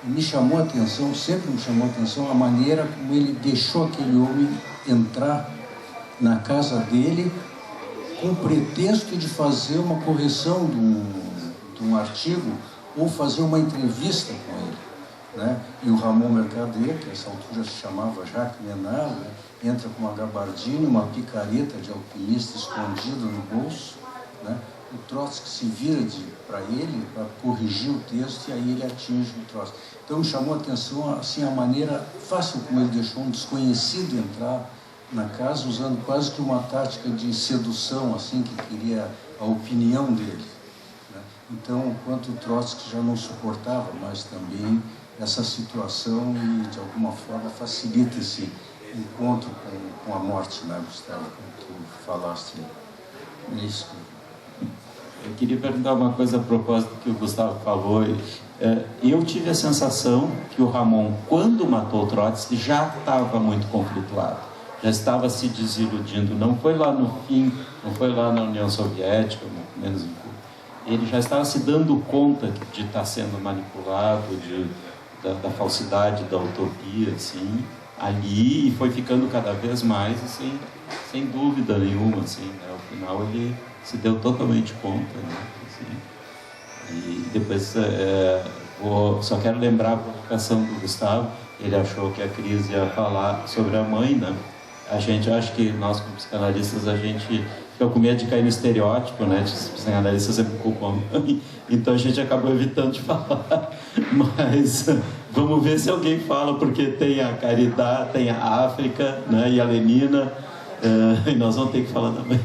E me chamou a atenção, sempre me chamou a atenção, a maneira como ele deixou aquele homem entrar na casa dele com o pretexto de fazer uma correção de um artigo ou fazer uma entrevista com ele, né? E o Ramon Mercader, que a essa altura se chamava Jacques Menard, né, entra com uma gabardina e uma picareta de alpinista escondida no bolso, né? O Trotsky se vira para ele para corrigir o texto e aí ele atinge o Trotsky. Então me chamou a atenção assim, a maneira fácil como ele deixou um desconhecido entrar na casa, usando quase que uma tática de sedução, assim, que queria a opinião dele, né? Então, enquanto o Trotsky já não suportava mais também essa situação e, de alguma forma, facilita esse encontro com a morte, né, Gustavo, como tu falaste. É isso.
Eu queria perguntar uma coisa a propósito do que o Gustavo falou. Eu tive a sensação que o Ramon, quando matou o Trotsky, já estava muito conflituado, já estava se desiludindo. Não foi lá no fim, não foi lá na União Soviética, menos em Cuba. Ele já estava se dando conta de estar sendo manipulado, da falsidade, da utopia, assim, ali, e foi ficando cada vez mais, assim, sem dúvida nenhuma, assim, né? Ao final ele se deu totalmente conta, né? Assim. E depois, só quero lembrar a provocação do Gustavo. Ele achou que a Cris ia falar sobre a mãe, né? A gente, acho que nós como psicanalistas, a gente fica com medo de cair no estereótipo, né? Os psicanalistas sempre culpam a mãe, então a gente acabou evitando de falar. Mas vamos ver se alguém fala, porque tem a Caridade, tem a África, né? E a Lenina, e nós vamos ter que falar da mãe.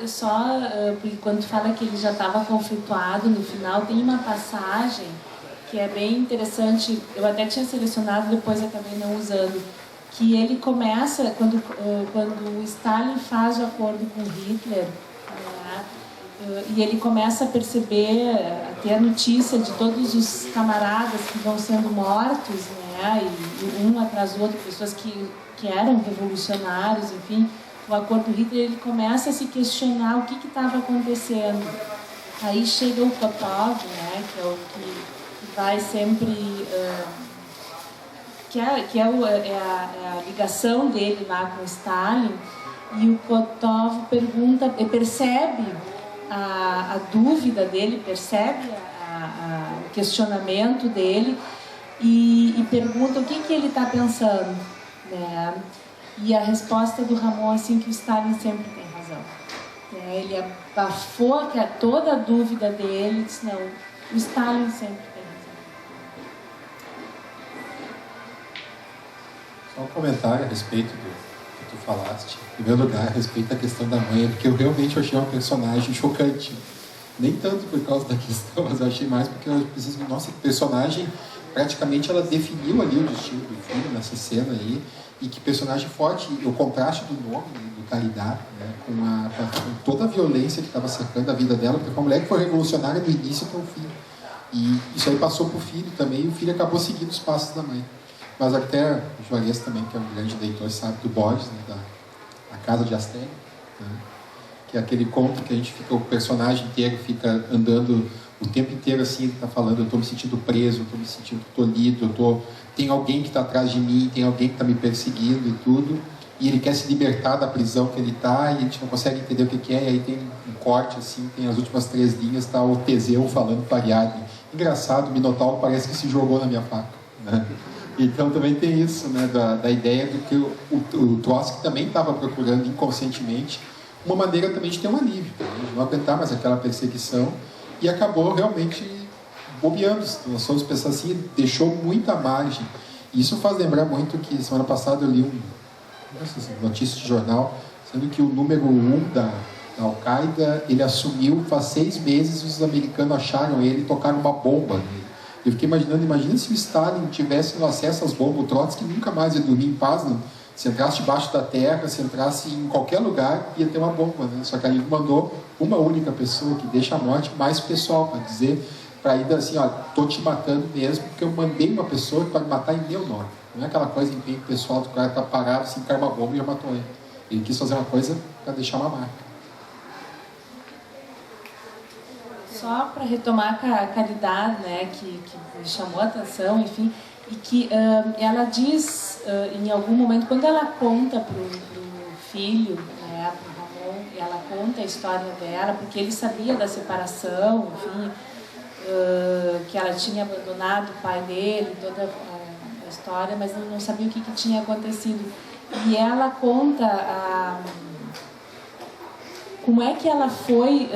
Só porque quando fala que ele já estava conflituado no final, tem uma passagem que é bem interessante, eu até tinha selecionado, depois acabei não usando, que ele começa, quando o Stalin faz o acordo com Hitler, né, e ele começa a perceber, a ter a notícia de todos os camaradas que vão sendo mortos, né, e um atrás do outro, pessoas que eram revolucionários, enfim, o acordo Hitler, ele começa a se questionar o que estava acontecendo. Aí chega o Kotov, né, que é o que vai sempre, que é a ligação dele lá com Stalin, e o Kotov percebe a dúvida dele, percebe o questionamento dele e pergunta o que ele está pensando, né? E a resposta do Ramon, assim, que o Stalin sempre tem razão. Ele abafou toda a dúvida dele, disse, não, o Stalin sempre tem razão.
Só um comentário a respeito do que tu falaste. Em primeiro lugar, a respeito da questão da mãe, porque eu realmente achei uma personagem chocante. Nem tanto por causa da questão, mas eu achei mais porque eu preciso... Nossa, que personagem, praticamente ela definiu ali o destino do filho nessa cena aí. E que personagem forte, o contraste do nome, do Caridade, né, com toda a violência que estava cercando a vida dela, porque uma mulher que foi revolucionária do início até o fim. E isso aí passou para o filho também, e o filho acabou seguindo os passos da mãe. Mas até o Juarez também, que é um grande leitor, sabe do Borges, né, da Casa de Asteria, né, que é aquele conto que a gente fica, o personagem inteiro fica andando o tempo inteiro assim, ele está falando, eu estou me sentindo preso, eu estou me sentindo tolhido, tem alguém que está atrás de mim, tem alguém que está me perseguindo e tudo, e ele quer se libertar da prisão que ele está, e a gente não consegue entender o que é, e aí tem um corte assim, tem as últimas 3 linhas, está o Teseu falando para Ariadne. Engraçado, o Minotauro parece que se jogou na minha faca, né? Então também tem isso, né, da ideia do que o Trotsky também estava procurando inconscientemente uma maneira também de ter um alívio, né? De não aguentar mais aquela perseguição, e acabou realmente bobeando. Nós somos pessoas assim, deixou muita margem. E isso faz lembrar muito que semana passada eu li notícia de jornal, sendo que o número 1 da Al-Qaeda, ele assumiu faz 6 meses, os americanos acharam ele e tocaram uma bomba nele. Eu fiquei imaginando, imagina se o Stalin tivesse acesso às bombas, o Trotsky nunca mais ia dormir em paz, não? Se entrasse debaixo da terra, se entrasse em qualquer lugar, ia ter uma bomba, né? Só que ali mandou uma única pessoa que deixa a morte, mais pessoal, para dizer, para ir assim, ó, tô te matando mesmo, porque eu mandei uma pessoa para me matar em meu nome. Não é aquela coisa em que o pessoal do cara tá parado, assim, cai uma bomba e já matou ele. Ele quis fazer uma coisa para deixar uma marca.
Só para retomar a Caridade, né, que me chamou a atenção, enfim, e que ela diz, em algum momento, quando ela conta para o filho, né, para o Ramon, ela conta a história dela, porque ele sabia da separação, enfim, que ela tinha abandonado o pai dele, toda a história, mas não sabia o que tinha acontecido. E ela conta como é que ela foi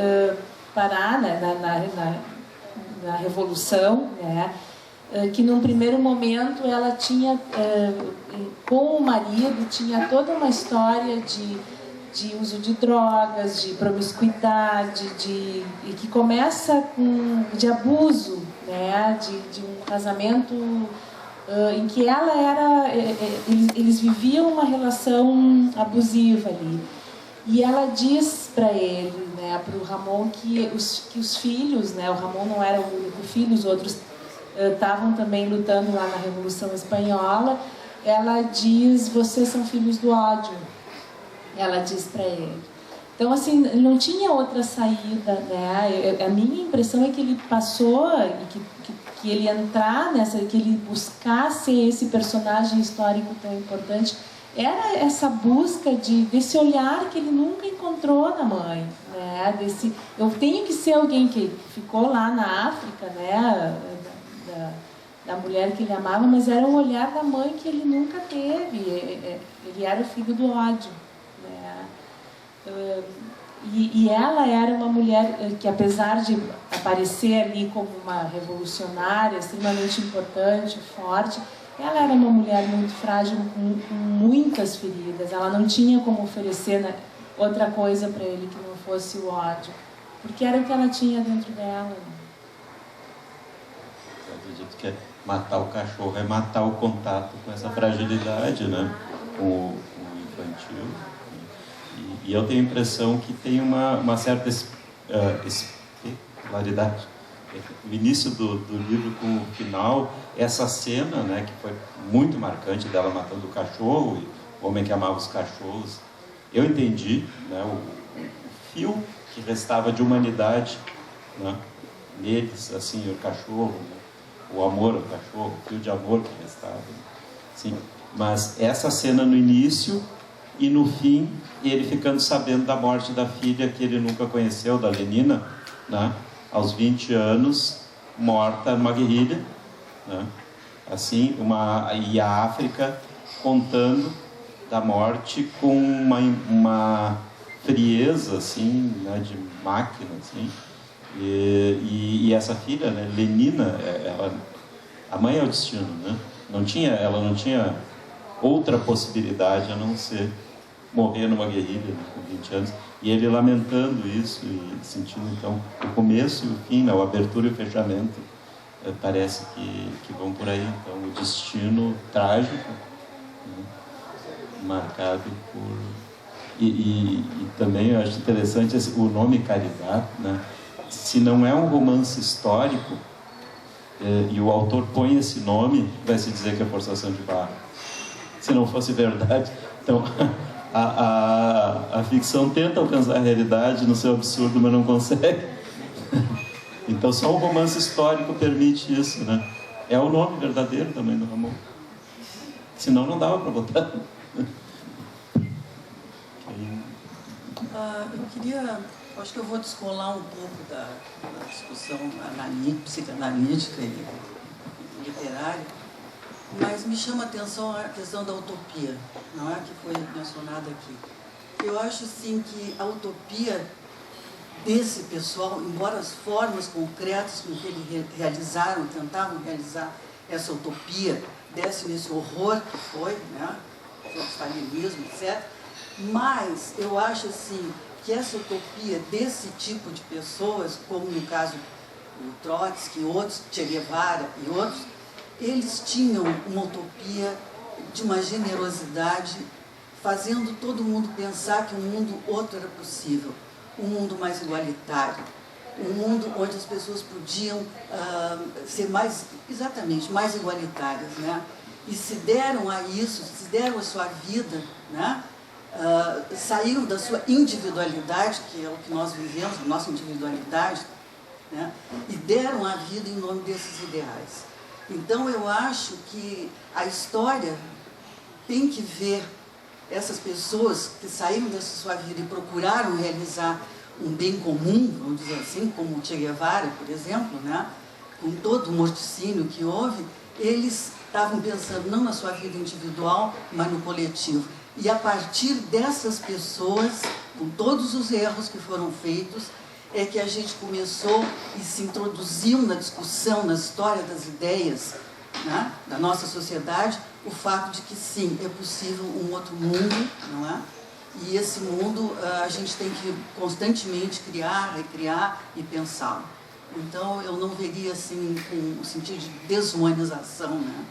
parar, né, na Revolução, né, que num primeiro momento ela tinha, com o marido, tinha toda uma história de uso de drogas, de promiscuidade, e que começa de abuso, né, de um casamento em que ela era, eles viviam uma relação abusiva ali. E ela diz para ele, né, para o Ramon, que os filhos, né, o Ramon não era o único filho, os outros estavam também lutando lá na Revolução Espanhola. Ela diz, vocês são filhos do ódio. Ela diz para ele. Então, assim, não tinha outra saída, né? A minha impressão é que ele passou, que ele entrar nessa, que ele buscasse esse personagem histórico tão importante, era essa busca desse olhar que ele nunca encontrou na mãe, né? Eu tenho que ser alguém que ficou lá na África, né? Da mulher que ele amava, mas era um olhar da mãe que ele nunca teve. Ele era o filho do ódio, né? E ela era uma mulher que, apesar de aparecer ali como uma revolucionária, extremamente importante, forte, ela era uma mulher muito frágil, com muitas feridas. Ela não tinha como oferecer, né, outra coisa para ele que não fosse o ódio, porque era o que ela tinha dentro dela.
Eu acredito que matar o cachorro é matar o contato com essa fragilidade, né? Com o infantil. E eu tenho a impressão que tem uma certa especularidade. O início do livro com o final, essa cena, né, que foi muito marcante dela matando o cachorro, e o homem que amava os cachorros. Eu entendi, né, o fio que restava de humanidade, né, neles, assim, o cachorro, né, o amor ao cachorro, o fio de amor que restava. Sim. Mas essa cena no início e no fim, ele ficando sabendo da morte da filha que ele nunca conheceu, da Lenina, né? Aos 20 anos, morta numa guerrilha, né? Assim, e a África contando da morte com uma frieza, assim, né? De máquina, assim. E essa filha, né? Lenina, a mãe é o destino, né? Ela não tinha outra possibilidade a não ser morrer numa guerrilha, né, com 20 anos, e ele lamentando isso e sentindo, então, o começo e o fim, né, o abertura e o fechamento, parece que vão por aí. Então, o destino trágico, né, marcado por... E também eu acho interessante o nome Caridade, né? Se não é um romance histórico, e o autor põe esse nome, vai se dizer que é forçação de barra. Se não fosse verdade, então... A ficção tenta alcançar a realidade no seu absurdo, mas não consegue. Então só um romance histórico permite isso, né? É o nome verdadeiro também do Ramon. Senão não dava para botar.
Acho que eu vou descolar um pouco da discussão psicanalítica e literária, mas me chama a atenção a questão da utopia, não é, que foi mencionada aqui. Eu acho, sim, que a utopia desse pessoal, embora as formas concretas com que eles tentavam realizar essa utopia, desse nesse horror que foi, né, o stalinismo, etc., mas eu acho, assim, que essa utopia desse tipo de pessoas, como no caso o Trotsky, outros, Che Guevara e outros, eles tinham uma utopia de uma generosidade, fazendo todo mundo pensar que um mundo outro era possível, um mundo mais igualitário, um mundo onde as pessoas podiam ser mais igualitárias, né? E se deram a isso, se deram a sua vida, né? Saíram da sua individualidade, que é o que nós vivemos, a nossa individualidade, né? E deram a vida em nome desses ideais. Então, eu acho que a história tem que ver essas pessoas que saíram dessa sua vida e procuraram realizar um bem comum, vamos dizer assim, como o Che Guevara, por exemplo, né? Com todo o morticínio que houve, eles estavam pensando não na sua vida individual, mas no coletivo. E a partir dessas pessoas, com todos os erros que foram feitos, é que a gente começou e se introduziu na discussão, na história das ideias, né, da nossa sociedade, o fato de que sim, é possível um outro mundo, não é? E esse mundo a gente tem que constantemente criar, recriar e pensá-lo. Então eu não veria assim com o sentido de desumanização, né?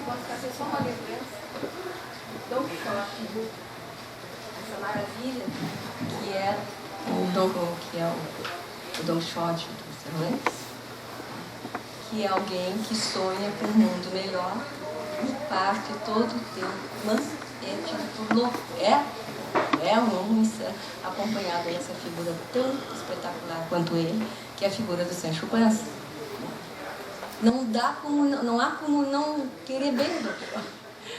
Posso fazer só uma lembrança? Don Quixote, essa maravilha que é o Don Quixote dos Cervantes, que é alguém que sonha com um mundo melhor e parte todo o tempo, mas é tipo louco, é um homem acompanhado dessa figura tão espetacular quanto ele, que é a figura do Sancho Panza. Não há como não querer bem o doutor.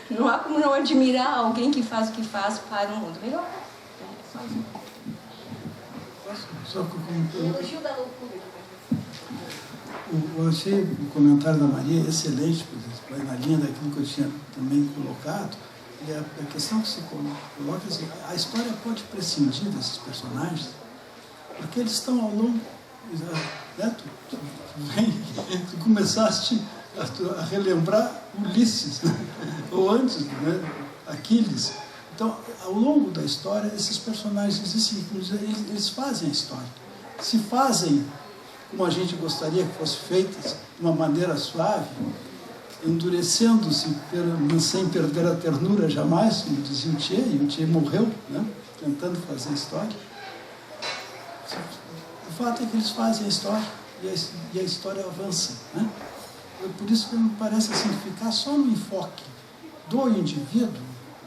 Não há como não admirar alguém que faz o que faz para um mundo melhor. É só isso.
Só que
O elogio da loucura.
eu achei o comentário da Maria excelente, por exemplo, vai na linha daquilo que eu tinha também colocado. E a questão que se coloca é assim, a história pode prescindir desses personagens, porque eles estão ao longo, né? Tu começaste a relembrar Ulisses, né? Ou antes, né? Aquiles. Então, ao longo da história, esses personagens existem, eles fazem a história. Se fazem como a gente gostaria que fosse feita, de uma maneira suave, endurecendo-se sem perder a ternura jamais, como dizia o Tchê, e o Tchê morreu, né? Tentando fazer a história. O fato é que eles fazem a história e a história avança, né? Por isso que me parece assim, ficar só no enfoque do indivíduo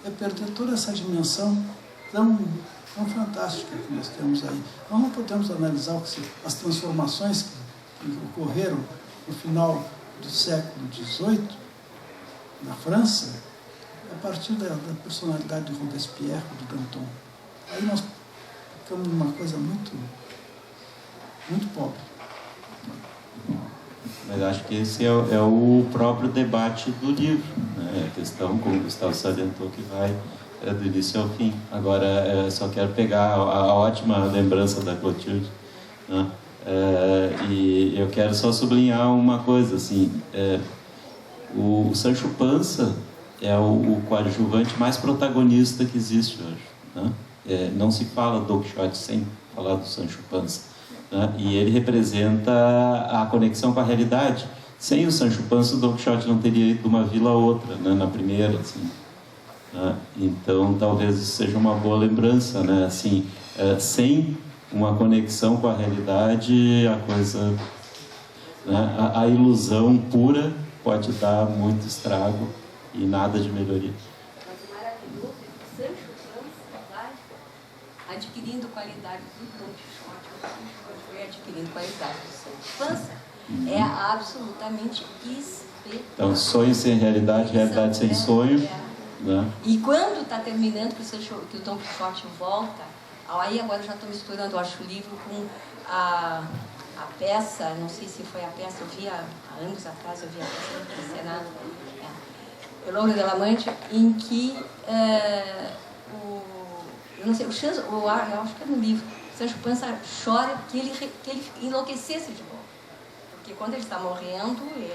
é perder toda essa dimensão tão fantástica que nós temos aí. Nós não podemos analisar as transformações que ocorreram no final do século XVIII, na França, a partir da personalidade de Robespierre, de Danton. Aí nós ficamos numa coisa muito, muito pobre.
Mas acho que esse é o próprio debate do livro, né? A questão, como o Gustavo salientou, que vai do início ao fim. Agora, só quero pegar a ótima lembrança da Clotilde, né? E eu quero só sublinhar uma coisa, assim, o Sancho Panza é o coadjuvante mais protagonista que existe hoje, né? Não se fala do Don Quixote sem falar do Sancho Panza, né? E ele representa a conexão com a realidade. Sem o Sancho Panza, o Don Quixote não teria ido de uma vila a outra, né? Na primeira, assim. Então, talvez isso seja uma boa lembrança, né? Assim, sem uma conexão com a realidade, a coisa, né? A ilusão pura pode dar muito estrago e nada de melhoria.
Mas o maravilhoso é que o Sancho Panza vai adquirindo qualidade do Don Quixote. O Don Quixote foi adquirindo qualidade do Sancho Panza. É absolutamente espetacular.
Então, sonho sem realidade, realidade sem sonho. Né?
E quando está terminando, que o Don Quixote volta, aí agora eu já estou misturando, eu acho, o livro com a peça, não sei se foi a peça, eu vi há anos atrás, eu vi a peça no Senado, El Louro de la Mancha, em que eu não sei, eu acho que é no livro, o Sancho Panza chora que ele enlouquecesse de novo. Porque quando ele está morrendo, ele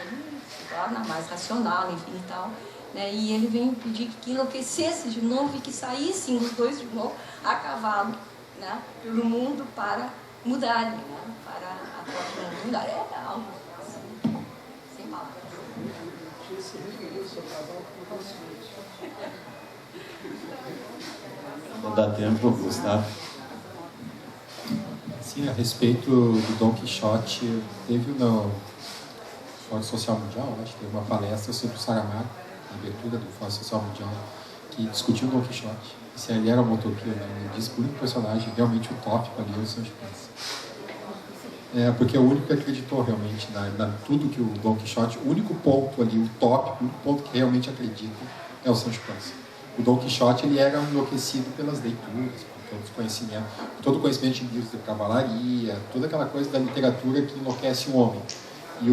se torna mais racional, enfim e tal. Né? E ele vem pedir que enlouquecesse de novo e que saíssem os dois de novo a cavalo, né? Pelo mundo para mudarem, né? Para a própria mudar. É algo assim, sem palavras.
Não dá tempo, Gustavo.
Sim, a respeito do Don Quixote, teve no Fórum Social Mundial, acho que teve uma palestra sobre o Saramago, a abertura do Fórum Social Mundial, que discutiu o Don Quixote. Se ele era uma utopia, né? Ele disse que o único personagem realmente utópico ali é o Sancho Panza. Porque é o único que acreditou realmente na tudo que o Don Quixote, o único ponto ali utópico, o único ponto que realmente acredita é o Sancho Panza. O Don Quixote, ele era enlouquecido pelas leituras, por todo o conhecimento de livros de cavalaria, toda aquela coisa da literatura que enlouquece o homem. E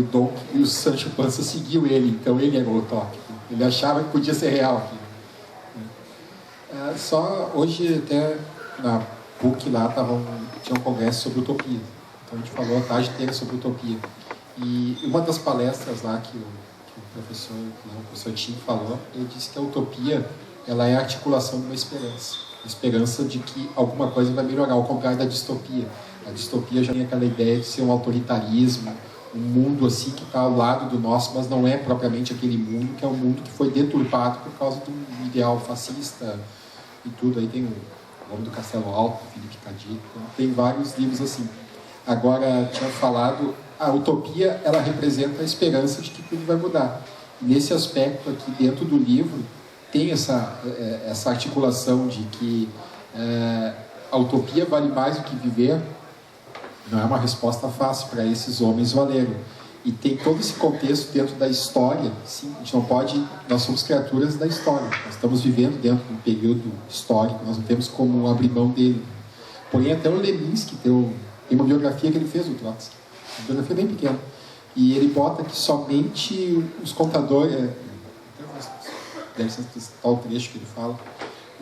o Sancho Panza seguiu ele, então ele era o utópico. Ele achava que podia ser real aquilo. Só hoje, até na PUC lá, tinha um congresso sobre utopia. Então a gente falou a tarde inteira sobre utopia. E uma das palestras lá que o professor Tim falou, ele disse que a utopia ela é a articulação de uma esperança de que alguma coisa vai melhorar, ao contrário da distopia. A distopia já tem aquela ideia de ser um autoritarismo, um mundo assim que está ao lado do nosso, mas não é propriamente aquele mundo, que é um mundo que foi deturpado por causa do ideal fascista e tudo. Aí tem o Nome do Castelo Alto, Felipe Cadito, tem vários livros assim. Agora, tinha falado, a utopia, ela representa a esperança de que tudo vai mudar. E nesse aspecto aqui, dentro do livro, tem essa articulação de que a utopia vale mais do que viver. Não é uma resposta fácil para esses homens valeram. E tem todo esse contexto dentro da história. Sim, a gente não pode... Nós somos criaturas da história. Nós estamos vivendo dentro de um período histórico. Nós não temos como abrir mão dele. Porém, até o Leminski tem uma biografia que ele fez do Trotsky. Uma biografia bem pequena. E ele bota que somente os contadores... deve ser tal trecho que ele fala.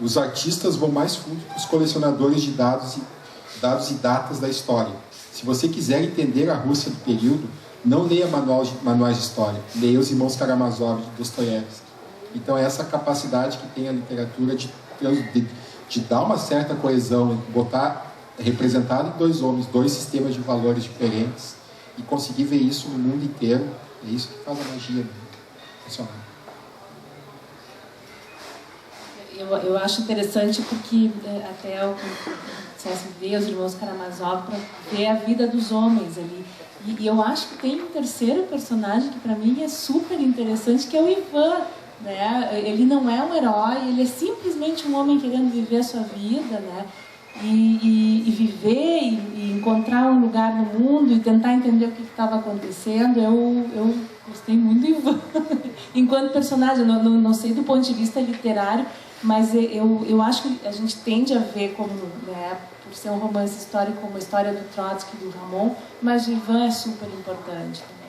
Os artistas vão mais fundo que os colecionadores de dados e datas da história. Se você quiser entender a Rússia do período, não leia manuais de história, leia os Irmãos Karamazov de Dostoiévski. Então é essa capacidade que tem a literatura de dar uma certa coesão, botar representado em dois homens, dois sistemas de valores diferentes e conseguir ver isso no mundo inteiro. É isso que faz a magia funcionar.
Eu acho interessante porque até eu ver os Irmãos Karamazov para ver a vida dos homens ali. E eu acho que tem um terceiro personagem que para mim é super interessante, que é o Ivan, né? Ele não é um herói, ele é simplesmente um homem querendo viver a sua vida, né? E viver e encontrar um lugar no mundo e tentar entender o que estava acontecendo. Eu gostei muito do Ivan enquanto personagem, não sei do ponto de vista literário, mas eu acho que a gente tende a ver como, né, por ser um romance histórico, como a história do Trotsky e do Ramon, mas o Ivan é super importante também.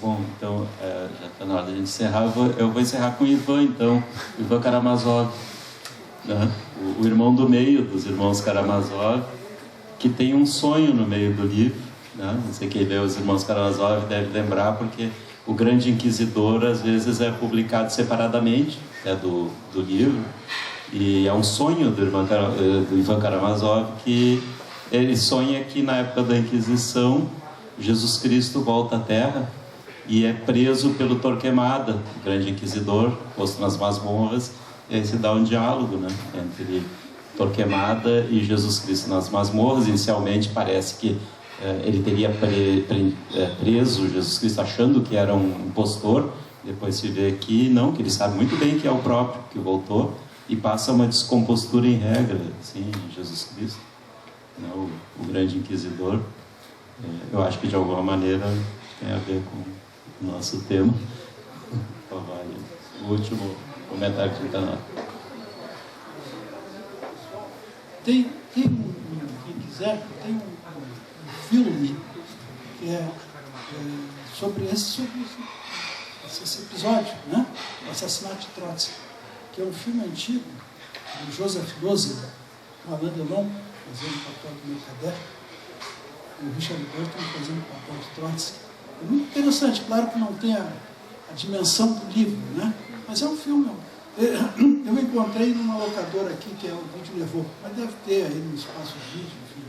Bom, então, já está na hora de a gente encerrar. Eu vou encerrar com o Ivan, então. Ivan Karamazov, né? O irmão do meio dos irmãos Karamazov, que tem um sonho no meio do livro, né? Não sei quem lê os irmãos Karamazov deve lembrar, porque o Grande Inquisidor, às vezes, é publicado separadamente do livro, e é um sonho do Ivan Karamazov, que ele sonha que, na época da Inquisição, Jesus Cristo volta à Terra e é preso pelo Torquemada, o Grande Inquisidor, posto nas masmorras, e aí se dá um diálogo, né, entre Torquemada e Jesus Cristo nas masmorras. Inicialmente parece que ele teria preso Jesus Cristo achando que era um impostor, depois se vê que não, que ele sabe muito bem que é o próprio que voltou, e passa uma descompostura em regra, assim, Jesus Cristo, né, o Grande Inquisidor. Eu acho que de alguma maneira tem a ver com o nosso tema. O último comentário que está na...
Quem quiser, tem um filme que é sobre esse episódio, né? O assassinato de Trotsky, que é um filme antigo, do Joseph Losey, com Alain Delon fazendo o papel do Mercader, e o Richard Burton fazendo o papel de Trotsky. É muito interessante, claro que não tem a dimensão do livro, né? Mas é um filme. Eu encontrei numa locadora aqui, que o vídeo levou, mas deve ter aí no espaço de vídeo, enfim.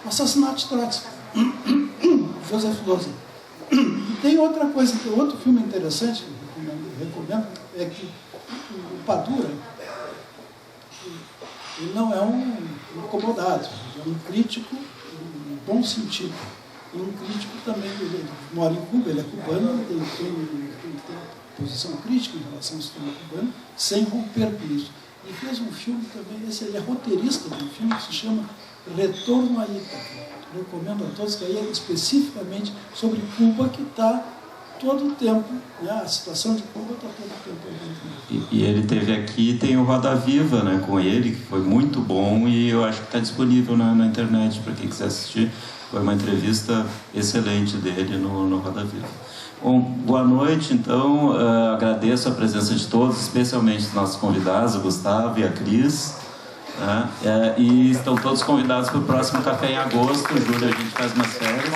O assassinato de Trotsky, Joseph Losey. E tem outra coisa, que outro filme interessante, que eu recomendo, é que o Padura, ele não é um incomodado, é um crítico em bom sentido. E um crítico também, ele mora em Cuba, ele é cubano, ele tem posição crítica em relação ao sistema cubano, sem romper com isso. E fez um filme também, ele é roteirista de um filme que se chama Retorno a Ítaca. Recomendo a todos, que aí é especificamente sobre Cuba, que está todo o tempo, né? A situação de Cuba está todo o tempo.
E ele teve aqui, tem o Roda Viva, né, com ele, que foi muito bom, e eu acho que está disponível na internet para quem quiser assistir. Foi uma entrevista excelente dele no Roda Viva. Bom, boa noite, então. Agradeço a presença de todos, especialmente dos nossos convidados, o Gustavo e a Cris. E estão todos convidados para o próximo café em agosto. Júlio, a gente faz umas férias.